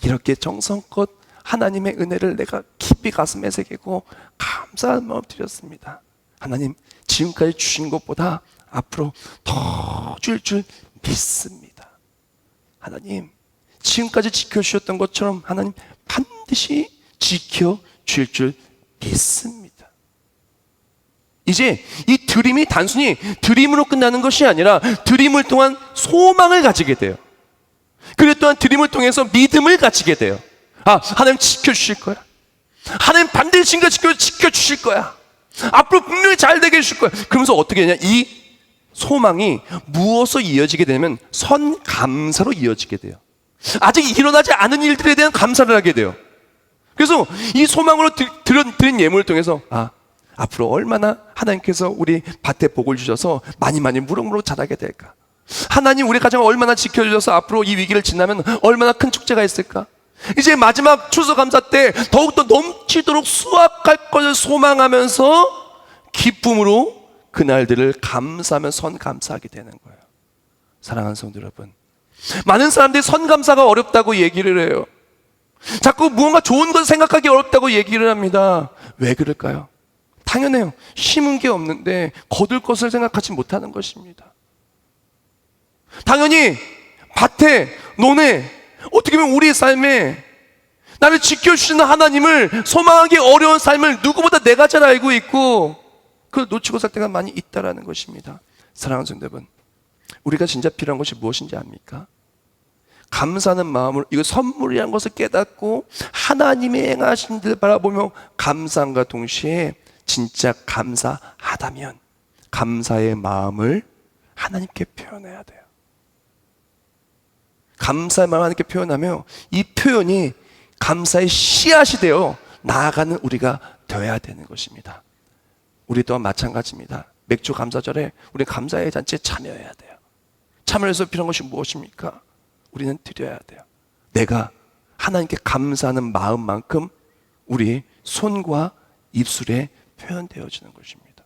이렇게 정성껏 하나님의 은혜를 내가 깊이 가슴에 새기고 감사한 마음 드렸습니다. 하나님, 지금까지 주신 것보다 앞으로 더 줄 줄 믿습니다. 하나님, 지금까지 지켜주셨던 것처럼 하나님 반드시 지켜줄 줄 믿습니다. 이제 이 드림이 단순히 드림으로 끝나는 것이 아니라 드림을 통한 소망을 가지게 돼요. 그리고 또한 드림을 통해서 믿음을 가지게 돼요. 아, 하나님 지켜주실 거야. 하나님 반드시 지켜주실 거야. 앞으로 분명히 잘 되게 해주실 거야. 그러면서 어떻게 되냐, 이 소망이 무엇으로 이어지게 되냐면 선감사로 이어지게 돼요. 아직 일어나지 않은 일들에 대한 감사를 하게 돼요. 그래서 이 소망으로 드린 예물을 통해서, 아, 앞으로 얼마나 하나님께서 우리 밭에 복을 주셔서 많이 무럭무럭 자라게 될까. 하나님 우리 가정을 얼마나 지켜주셔서 앞으로 이 위기를 지나면 얼마나 큰 축제가 있을까. 이제 마지막 추수감사 때 더욱더 넘치도록 수확할 것을 소망하면서 기쁨으로 그날들을 감사하며 선감사하게 되는 거예요. 사랑하는 성도 여러분, 많은 사람들이 선감사가 어렵다고 얘기를 해요. 자꾸 무언가 좋은 것을 생각하기 어렵다고 얘기를 합니다. 왜 그럴까요? 당연해요. 심은 게 없는데 거둘 것을 생각하지 못하는 것입니다. 당연히 밭에, 논에, 어떻게 보면 우리의 삶에 나를 지켜주시는 하나님을 소망하기 어려운 삶을 누구보다 내가 잘 알고 있고 그걸 놓치고 살 때가 많이 있다라는 것입니다. 사랑하는 성도 여러분, 우리가 진짜 필요한 것이 무엇인지 압니까? 감사하는 마음으로 이거 선물이라는 것을 깨닫고 하나님의 행하신 들 바라보며 감사함과 동시에 진짜 감사하다면 감사의 마음을 하나님께 표현해야 돼요. 감사의 마음을 하나님께 표현하며 이 표현이 감사의 씨앗이 되어 나아가는 우리가 되어야 되는 것입니다. 우리 또한 마찬가지입니다. 맥주 감사절에 우리 감사의 잔치에 참여해야 돼요. 참여해서 필요한 것이 무엇입니까? 우리는 드려야 돼요. 내가 하나님께 감사하는 마음만큼 우리 손과 입술에 표현되어지는 것입니다.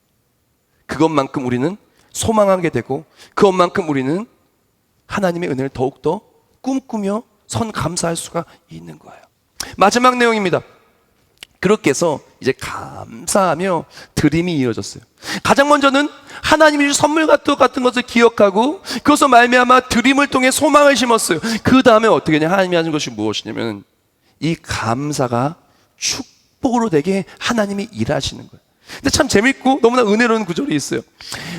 그것만큼 우리는 소망하게 되고 그것만큼 우리는 하나님의 은혜를 더욱더 꿈꾸며 선 감사할 수가 있는 거예요. 마지막 내용입니다. 그렇게 해서 이제 감사하며 드림이 이어졌어요. 가장 먼저는 하나님이 주신 선물 같은 것을 기억하고 그것을 말미암아 드림을 통해 소망을 심었어요. 그 다음에 어떻게 하냐, 하나님이 하는 것이 무엇이냐면 이 감사가 축복으로 되게 하나님이 일하시는 거예요. 근데 참 재밌고 너무나 은혜로운 구절이 있어요.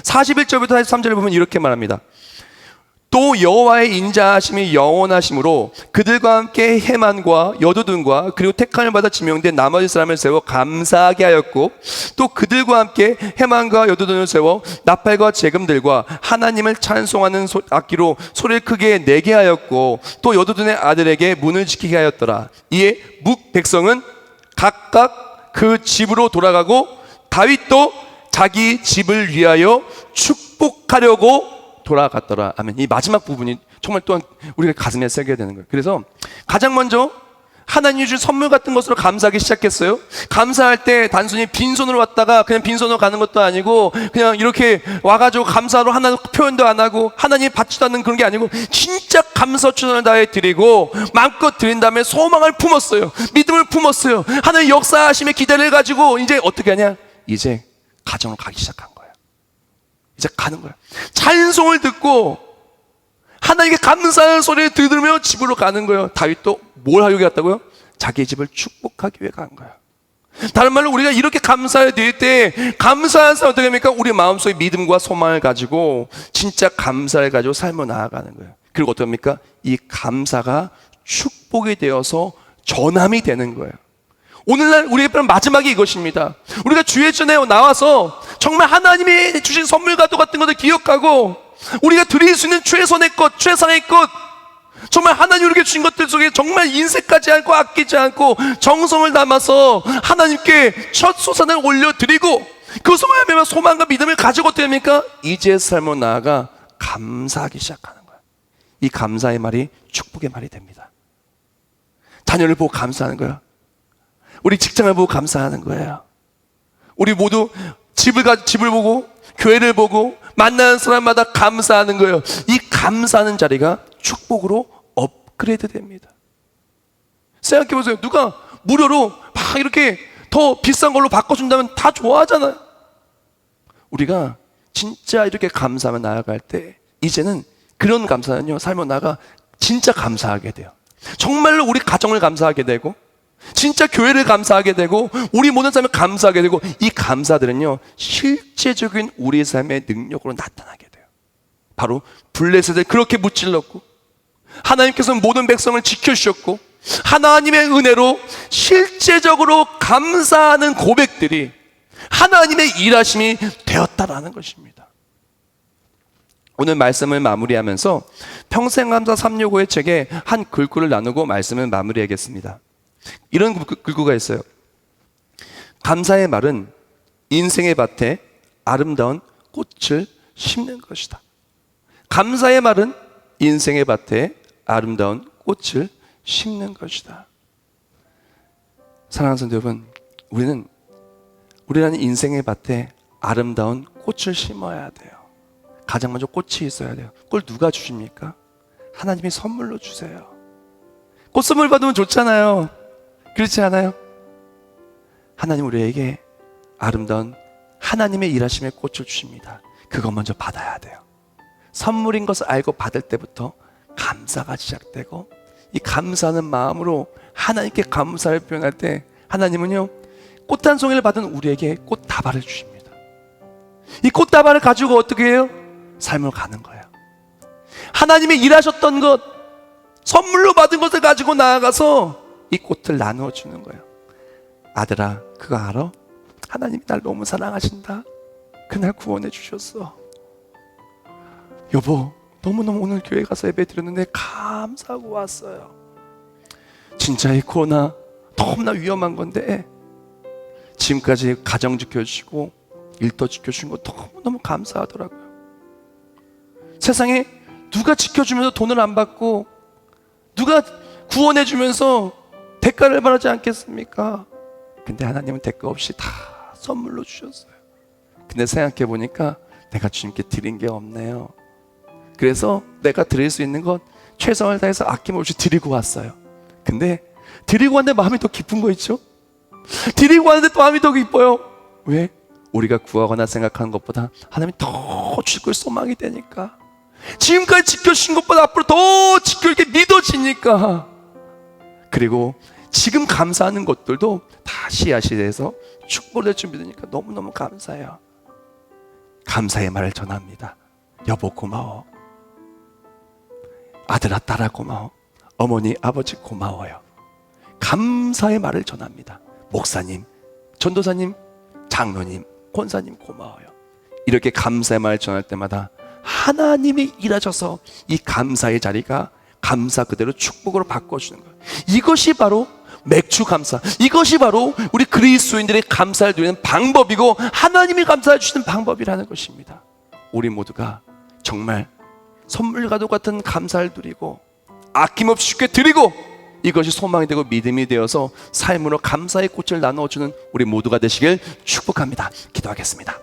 41절부터 43절을 보면 이렇게 말합니다. 또 여호와의 인자하심이 영원하심으로 그들과 함께 해만과 여두둔과 그리고 택함을 받아 지명된 나머지 사람을 세워 감사하게 하였고 또 그들과 함께 해만과 여두둔을 세워 나팔과 재금들과 하나님을 찬송하는 악기로 소리를 크게 내게 하였고 또 여두둔의 아들에게 문을 지키게 하였더라. 이에 묵 백성은 각각 그 집으로 돌아가고 다윗도 자기 집을 위하여 축복하려고 돌아갔더라. 아멘. 이 마지막 부분이 정말 또한 우리가 가슴에 새겨야 되는 거예요. 그래서 가장 먼저 하나님이 주신 선물 같은 것으로 감사하기 시작했어요. 감사할 때 단순히 빈손으로 왔다가 그냥 빈손으로 가는 것도 아니고 그냥 이렇게 와가지고 감사로 하나 표현도 안 하고 하나님이 받지도 않는 그런 게 아니고 진짜 감사 추천을 다해 드리고 마음껏 드린 다음에 소망을 품었어요. 믿음을 품었어요. 하나님 역사하심의 기대를 가지고 이제 어떻게 하냐? 이제 가정으로 가기 시작한 거예요. 이제 가는 거야. 찬송을 듣고 하나님께 감사하는 소리를 들으며 집으로 가는 거예요. 다윗도 뭘 하려고 갔다고요? 자기 집을 축복하기 위해 간 거예요. 다른 말로 우리가 이렇게 감사해야 될 때 감사한 사람 어떻게 합니까? 우리 마음속에 믿음과 소망을 가지고 진짜 감사를 가지고 삶을 나아가는 거예요. 그리고 어떻게 합니까? 이 감사가 축복이 되어서 전함이 되는 거예요. 오늘날 우리의 마지막이 이것입니다. 우리가 주의 전에 나와서 정말 하나님이 주신 선물과 똑같은 것을 기억하고 우리가 드릴 수 있는 최선의 것, 최상의 것, 정말 하나님 우리에게 주신 것들 속에 정말 인색하지 않고 아끼지 않고 정성을 담아서 하나님께 첫 소산을 올려드리고 그 소망을 소망과 믿음을 가지고 어떻게 합니까? 이제 삶을 나아가 감사하기 시작하는 거예요. 이 감사의 말이 축복의 말이 됩니다. 자녀를 보고 감사하는 거예요. 우리 직장을 보고 감사하는 거예요. 우리 모두 집을 보고 교회를 보고 만나는 사람마다 감사하는 거예요. 이 감사하는 자리가 축복으로 업그레이드 됩니다. 생각해 보세요. 누가 무료로 막 이렇게 더 비싼 걸로 바꿔준다면 다 좋아하잖아요. 우리가 진짜 이렇게 감사하며 나아갈 때 이제는 그런 감사는요, 삶을 나아가 진짜 감사하게 돼요. 정말로 우리 가정을 감사하게 되고 진짜 교회를 감사하게 되고 우리 모든 삶을 감사하게 되고 이 감사들은요 실제적인 우리의 삶의 능력으로 나타나게 돼요. 바로 블레셋을 그렇게 무찔렀고 하나님께서는 모든 백성을 지켜주셨고 하나님의 은혜로 실제적으로 감사하는 고백들이 하나님의 일하심이 되었다라는 것입니다. 오늘 말씀을 마무리하면서 평생감사 365의 책에 한 글구를 나누고 말씀을 마무리하겠습니다. 이런 글구가 있어요. 감사의 말은 인생의 밭에 아름다운 꽃을 심는 것이다. 감사의 말은 인생의 밭에 아름다운 꽃을 심는 것이다. 사랑하는 성도 여러분, 우리라는 인생의 밭에 아름다운 꽃을 심어야 돼요. 가장 먼저 꽃이 있어야 돼요. 그걸 누가 주십니까? 하나님이 선물로 주세요. 꽃 선물 받으면 좋잖아요. 그렇지 않아요? 하나님 우리에게 아름다운 하나님의 일하심의 꽃을 주십니다. 그거 먼저 받아야 돼요. 선물인 것을 알고 받을 때부터 감사가 시작되고 이 감사하는 마음으로 하나님께 감사를 표현할 때 하나님은요 꽃 한 송이를 받은 우리에게 꽃다발을 주십니다. 이 꽃다발을 가지고 어떻게 해요? 삶을 가는 거예요. 하나님이 일하셨던 것, 선물로 받은 것을 가지고 나아가서 이 꽃을 나누어 주는 거예요. 아들아, 그거 알아? 하나님이 날 너무 사랑하신다. 그날 구원해 주셨어. 여보, 너무너무 오늘 교회 가서 예배 드렸는데 감사하고 왔어요. 진짜 이 코로나 너무나 위험한 건데 지금까지 가정 지켜주시고 일도 지켜주신 거 너무너무 감사하더라고요. 세상에 누가 지켜주면서 돈을 안 받고 누가 구원해주면서 대가를 바라지 않겠습니까? 근데 하나님은 대가 없이 다 선물로 주셨어요. 근데 생각해 보니까 내가 주님께 드린 게 없네요. 그래서 내가 드릴 수 있는 건 최선을 다해서 아낌없이 드리고 왔어요. 근데 드리고 왔는데 마음이 더 기쁜 거 있죠? 드리고 왔는데 또 마음이 더 기뻐요. 왜? 우리가 구하거나 생각하는 것보다 하나님이 더 주실 소망이 되니까, 지금까지 지켜주신 것보다 앞으로 더 지켜줄게 믿어지니까, 그리고 지금 감사하는 것들도 다 씨앗에서 축복을 준비되니까 너무너무 감사해요. 감사의 말을 전합니다. 여보 고마워. 아들아 딸아 고마워. 어머니 아버지 고마워요. 감사의 말을 전합니다. 목사님, 전도사님, 장로님, 권사님 고마워요. 이렇게 감사의 말을 전할 때마다 하나님이 일하셔서 이 감사의 자리가 감사 그대로 축복으로 바꿔주는 거예요. 이것이 바로 맥주 감사, 이것이 바로 우리 그리스도인들의 감사를 드리는 방법이고 하나님이 감사해 주시는 방법이라는 것입니다. 우리 모두가 정말 선물과도 같은 감사를 드리고 아낌없이 쉽게 드리고 이것이 소망이 되고 믿음이 되어서 삶으로 감사의 꽃을 나누어주는 우리 모두가 되시길 축복합니다. 기도하겠습니다.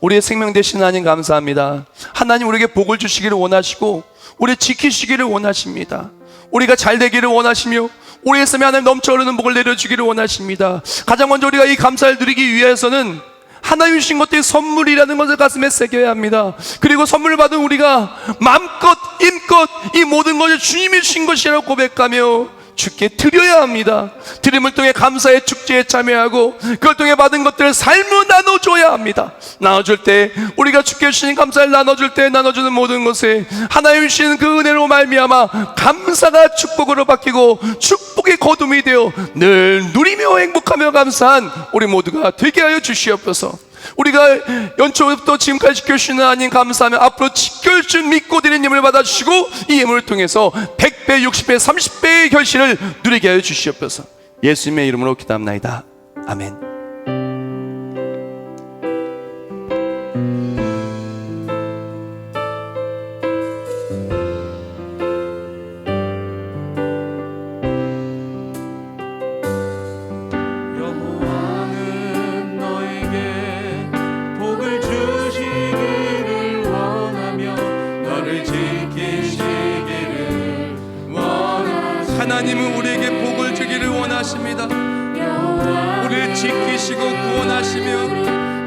우리의 생명 되신 하나님 감사합니다. 하나님 우리에게 복을 주시기를 원하시고 우리 지키시기를 원하십니다. 우리가 잘 되기를 원하시며 우리의 삶에 하나님 넘쳐 흐르는 복을 내려주기를 원하십니다. 가장 먼저 우리가 이 감사를 누리기 위해서는 하나님 주신 것들이 선물이라는 것을 가슴에 새겨야 합니다. 그리고 선물을 받은 우리가 마음껏 힘껏 이 모든 것을 주님이 주신 것이라고 고백하며 주께 드려야 합니다. 드림을 통해 감사의 축제에 참여하고 그걸 통해 받은 것들을 삶으로 나눠줘야 합니다. 나눠줄 때 우리가 주께 주신 감사를 나눠줄 때 나눠주는 모든 것에 하나님 주신 그 은혜로 말미암아 감사가 축복으로 바뀌고 축복의 거둠이 되어 늘 누리며 행복하며 감사한 우리 모두가 되게 하여 주시옵소서. 우리가 연초부터 지금까지 지켜주시는 하나님 감사하며 앞으로 지켜줄 믿고 드리는 예물을 받아주시고 이 예물을 통해서 100배, 60배, 30배의 결실을 누리게 하여 주시옵소서. 예수님의 이름으로 기도합나이다. 아멘. 하나님은 우리에게 복을 주기를 원하십니다. 우리를 지키시고 구원하시며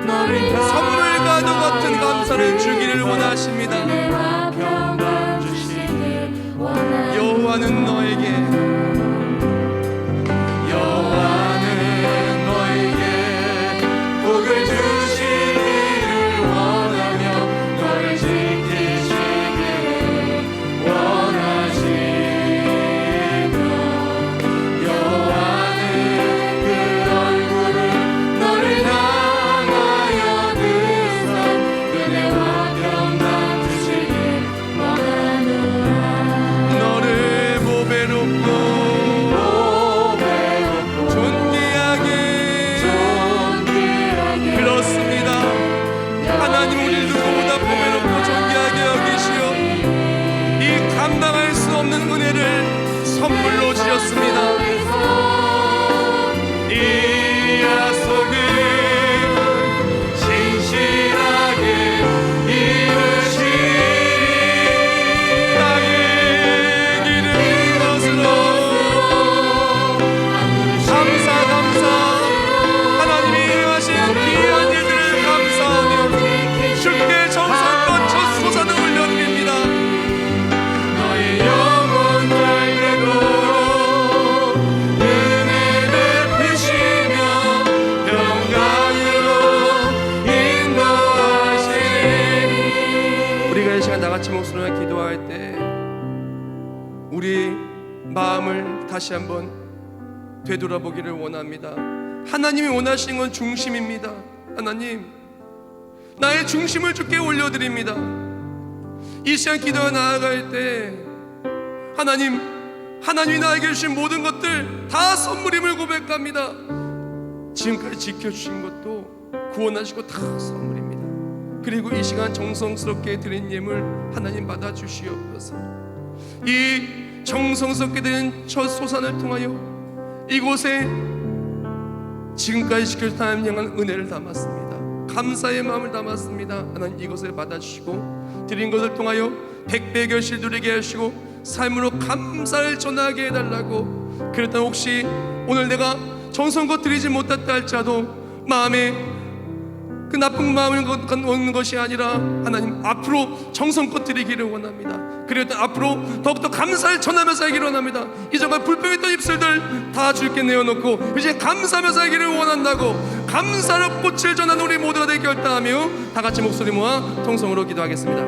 선물과도 같은 감사를 주기를 원하십니다. 여호와는 너에게 복을 주시기를 원하며 너를 지키시기를 원하시며 선물로 주셨습니다. 이 약속을 진실하게 이루시리. 땅에 기름 것으로 감사 하나님이 행하신 귀한 일들을 감사하며 주께 정성껏 첫 솟아는 올려드립니다. 너의 영혼 나같이 목소리로 기도할 때 우리 마음을 다시 한번 되돌아보기를 원합니다. 하나님이 원하시는 건 중심입니다. 하나님, 나의 중심을 주께 올려드립니다. 이 시간 기도가 나아갈 때 하나님이 나에게 주신 모든 것들 다 선물임을 고백합니다. 지금까지 지켜주신 것도 구원하시고 다 선물입니다. 그리고 이 시간 정성스럽게 드린 예물 하나님 받아주시옵소서. 이 정성스럽게 드린 첫 소산을 통하여 이곳에 지금까지 지켜주신 하나님 향한 은혜를 담았습니다. 감사의 마음을 담았습니다. 하나님 이것을 받아주시고 드린 것을 통하여 100배 결실 누리게 하시고 삶으로 감사를 전하게 해달라고. 그렇다면 혹시 오늘 내가 정성껏 드리지 못했다 할지라도 마음에 그 나쁜 마음을 갖는 것이 아니라 하나님 앞으로 정성껏 드리기를 원합니다. 그리고 앞으로 더욱더 감사를 전하며 살기를 원합니다. 이전까지 불평했던 입술들 다 주께 내어놓고 이제 감사하며 살기를 원한다고 감사로 꽃을 전하는 우리 모두가 되기 결단하며 다 같이 목소리 모아 통성으로 기도하겠습니다.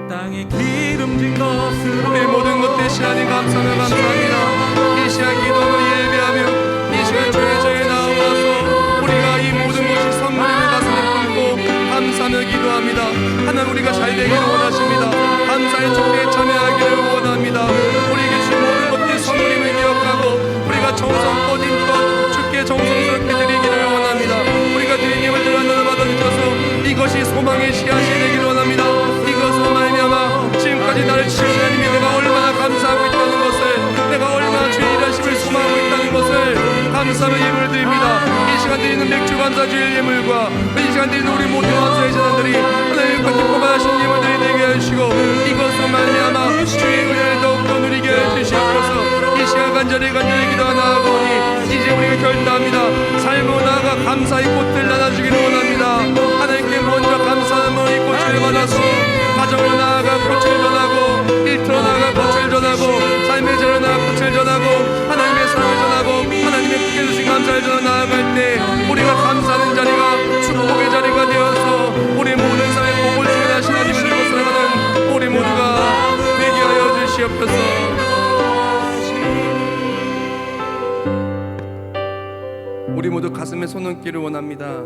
땅에 기름진 것으로 우리 모든 것 대신 하나님 감사하며 감사합니다. 이 시간 기도하며 예배하며 이 시간 주의 나와서 우리가 이 모든 것이 선물임을 가슴에 품고 감사하며 기도합니다. 하나님 우리가 잘 되기를 원하십니다. 감사의 축제에 참여하기를 원합니다. 우리에게 주신 모든 것들이 선물임을 기억하고 우리가 정성껏 힘껏 주께 정성스럽게 드리기를 원합니다. 우리가 드린 예물 들어가는 받아주셔서 이것이 소망의 씨앗이 되기를 원합니다. 이것으로 말미암아 지금까지 나를 지키신 하나님이 내가 얼마나 감사하고 있다는 것을, 내가 얼마나 주의 일하심을 소망하고 있다는 것을 감사하며 예물을 드립니다. 이 시간 드리는 맥주 감사주일 예물과 이 시간 드리는 우리 모든 감사의 재단들이 하나님과 기뻐 받으신 예물들이 되게 해주시고 이것으로 말미암아 주의 은혜를 더욱더 누리게 해주시옵소서. 이 시간 간절히 기도하나오니 이제 우리가 결단합니다. 삶으로 나아가 감사의 꽃을 나눠주기를 원합니다. 손 얹기를 원합니다.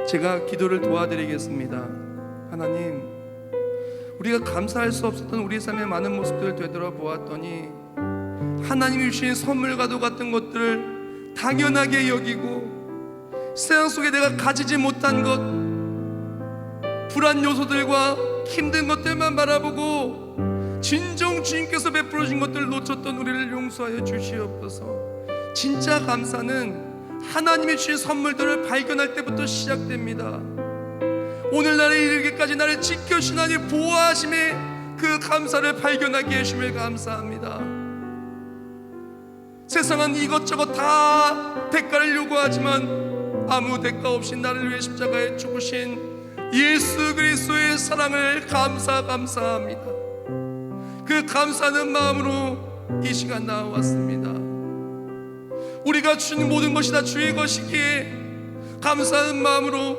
제가 기도를 도와드리겠습니다. 하나님, 우리가 감사할 수 없었던 우리 삶의 많은 모습들을 되돌아보았더니 하나님이 주신 선물과도 같은 것들을 당연하게 여기고 세상 속에 내가 가지지 못한 것, 불안 요소들과 힘든 것들만 바라보고 진정 주님께서 베풀어 주신 것들을 놓쳤던 우리를 용서하여 주시옵소서. 진짜 감사는 하나님이 주신 선물들을 발견할 때부터 시작됩니다. 오늘날에 이르기까지 나를 지켜주신 하나님 보호하심의 그 감사를 발견하게 해주심을 감사합니다. 세상은 이것저것 다 대가를 요구하지만 아무 대가 없이 나를 위해 십자가에 죽으신 예수 그리스도의 사랑을 감사합니다. 그 감사하는 마음으로 이 시간 나와왔습니다. 우리가 주신 모든 것이 다 주의 것이기에 감사하는 마음으로,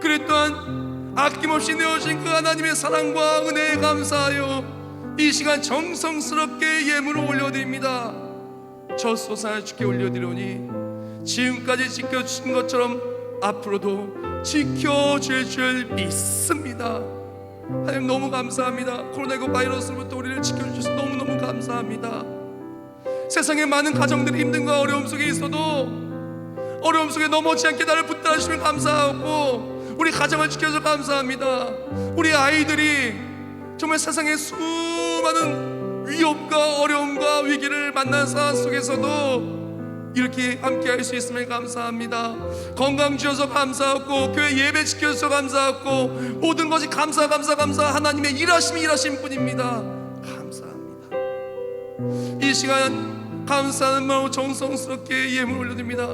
그래 또한 아낌없이 내어진 그 하나님의 사랑과 은혜에 감사하여 이 시간 정성스럽게 예물을 올려드립니다. 저 소산을 주께 올려드리오니 지금까지 지켜주신 것처럼 앞으로도 지켜줄 줄 믿습니다. 하나님 너무 감사합니다. 코로나19 바이러스로부터 우리를 지켜주셔서 너무너무 감사합니다. 세상에 많은 가정들이 힘든과 어려움 속에 있어도 어려움 속에 넘어지지 않게 나를 붙들어 주시면 감사하고 우리 가정을 지켜줘서 감사합니다. 우리 아이들이 정말 세상의 수많은 위협과 어려움과 위기를 만난 상황 속에서도 이렇게 함께 할 수 있음을 감사합니다. 건강 주셔서 감사하고 교회 예배 지켜주셔서 감사하고 모든 것이 감사 하나님의 일하심 뿐입니다. 감사합니다. 이 시간 감사하는 마음으로 정성스럽게 예물 올려드립니다.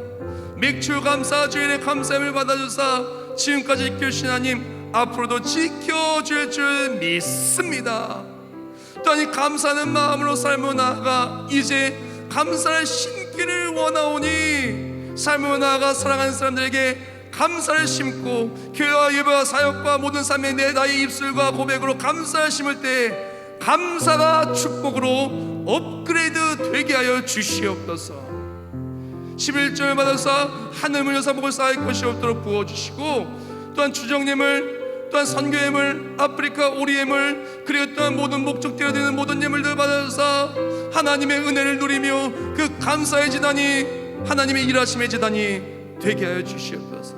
맥주 감사 주일에 감사함을 받아주사 지금까지 지켜주신 하나님 앞으로도 지켜줄 줄 믿습니다. 또한 이 감사하는 마음으로 삶을 나아가 이제 감사를 심기를 원하오니 삶을 나아가 사랑하는 사람들에게 감사를 심고 교회와 예배와 사역과 모든 삶의 내 나의 입술과 고백으로 감사를 심을 때 감사가 축복으로 업그레이드 되게 하여 주시옵소서. 11절 받아서 하늘문 여사복을 쌓을 것이 없도록 부어주시고 또한 주정예물 또한 선교예물 아프리카 오리예물 그리고 또한 모든 목적되어야 되는 모든 예물들 받아서 하나님의 은혜를 누리며 그 감사의 제단이 하나님의 일하심의 제단이 되게 하여 주시옵소서.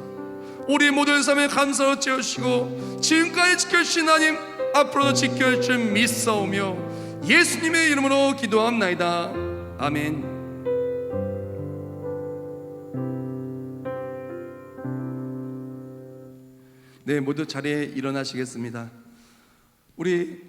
우리 모든 삶에 감사로 채우시고 지금까지 지켜주신 하나님 앞으로도 지켜줄 줄 믿사오며 예수님의 이름으로 기도합나이다. 아멘. 네, 모두 자리에 일어나시겠습니다. 우리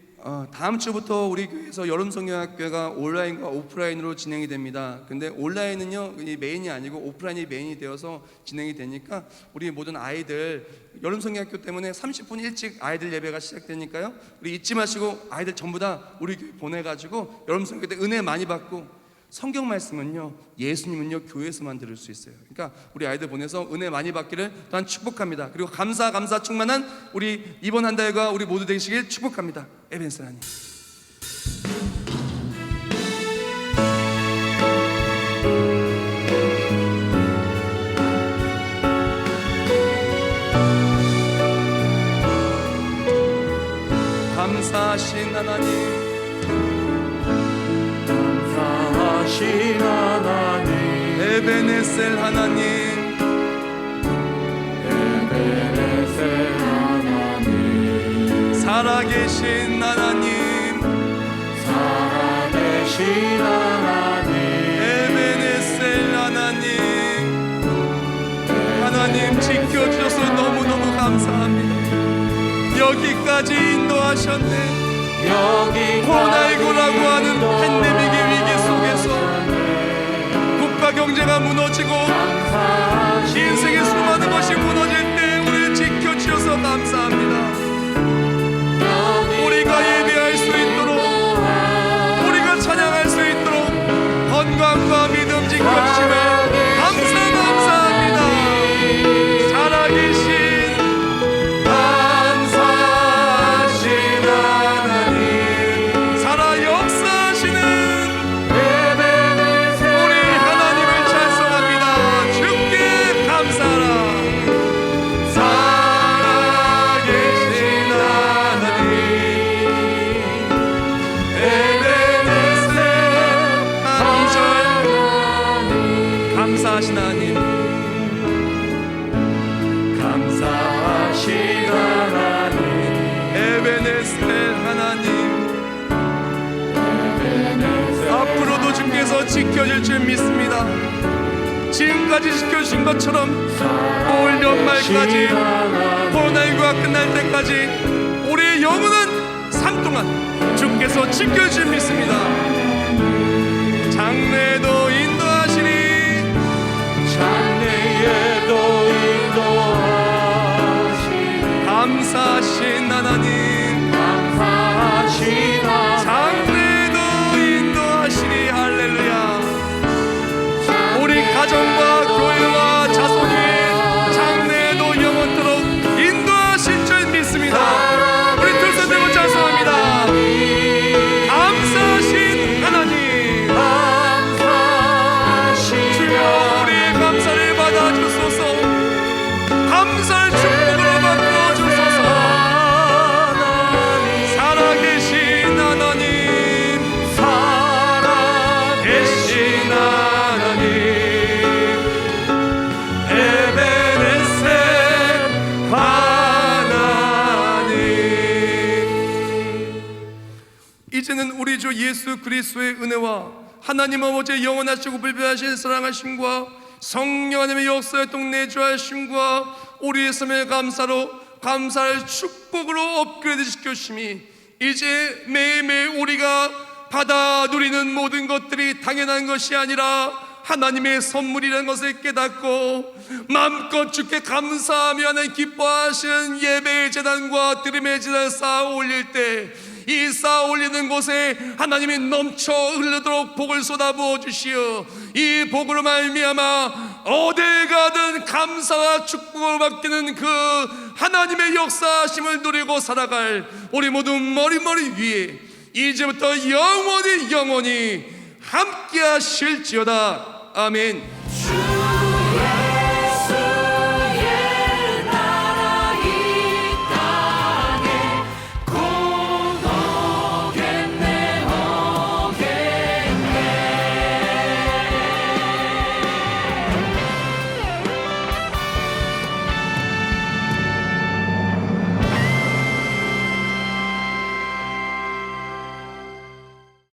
다음 주부터 우리 교회에서 여름성경학교가 온라인과 오프라인으로 진행이 됩니다. 근데 온라인은요 메인이 아니고 오프라인이 메인이 되어서 진행이 되니까 우리 모든 아이들 여름성경학교 때문에 30분 일찍 아이들 예배가 시작되니까요 우리 잊지 마시고 아이들 전부 다 우리 교회 보내가지고 여름성경 때 은혜 많이 받고 성경 말씀은요 예수님은요 교회에서만 들을 수 있어요. 그러니까 우리 아이들 보내서 은혜 많이 받기를 또한 축복합니다. 그리고 감사 충만한 우리 이번 한 달과 우리 모두 되시길 축복합니다. 에벤스 하나님. 감사하신 하나님 감사하신 하나님 에베네셀 하나님 에베네셀 하나님 살아계신 하나님 살아계신 하나님 에베네셀 하나님 하나님 지켜주셔서 너무너무 감사합니다. 여기까지 인도하셨네. 코로나19라고 하는 팬데믹의 위기 속에서 국가 경제가 무너지고 인생의 수많은 것이 무너질 때 우리를 지켜주셔서 감사합니다. 우리가 예배할 수 있도록 우리가 찬양할 수 있도록 건강과 믿음 지켜주심을 감사합니다. 살아계신 감사 감사하신 하나님, 감사하신 하나님, 에베네셀 하나님, 앞으로도 주께서 지켜줄 줄 믿습니다. 지금까지 지켜주신 것처럼 올 연말까지 코로나19가 끝날 때까지 우리의 영원한 삶 동안 주께서 지켜줄 줄 믿습니다. 장래에도 인도하시니 장래에도 인도하시니 감사하신 하나님, 감사하신 하나님, 장래에도 인도하시니 할렐루야. 우리 가정과 교회와 자손이 장래에도 영원토록 인도하실 줄 믿습니다. 우리 두 손 들고 찬송합니다. 감사하신 하나님, 감사하신 주여 우리의 감사를 받아주소서. 감사의 축복을 받고 주소서. 살아계신 하나님, 살아계신 하나님, 에베네셀 하나님. 이제는 우리 주 예수 그리스도의 은혜와 하나님 아버지의 영원하시고 불변하신 사랑하심과 성령 하나님의 역사의 동내주하심과 우리의 삶의 감사로 감사의 축복으로 업그레이드 시켜주심이 이제 매일매일 우리가 받아 누리는 모든 것들이 당연한 것이 아니라 하나님의 선물이라는 것을 깨닫고 마음껏 주께 감사하며 하나님 기뻐하시는 예배의 제단과 드림의 제단을 쌓아 올릴 때 이 쌓아 올리는 곳에 하나님이 넘쳐 흐르도록 복을 쏟아부어 주시어 이 복으로 말미암아 어딜 가든 감사와 축복을 맡기는 그 하나님의 역사하심을 누리고 살아갈 우리 모두 머리머리 위에 이제부터 영원히 함께 하실지어다. 아멘.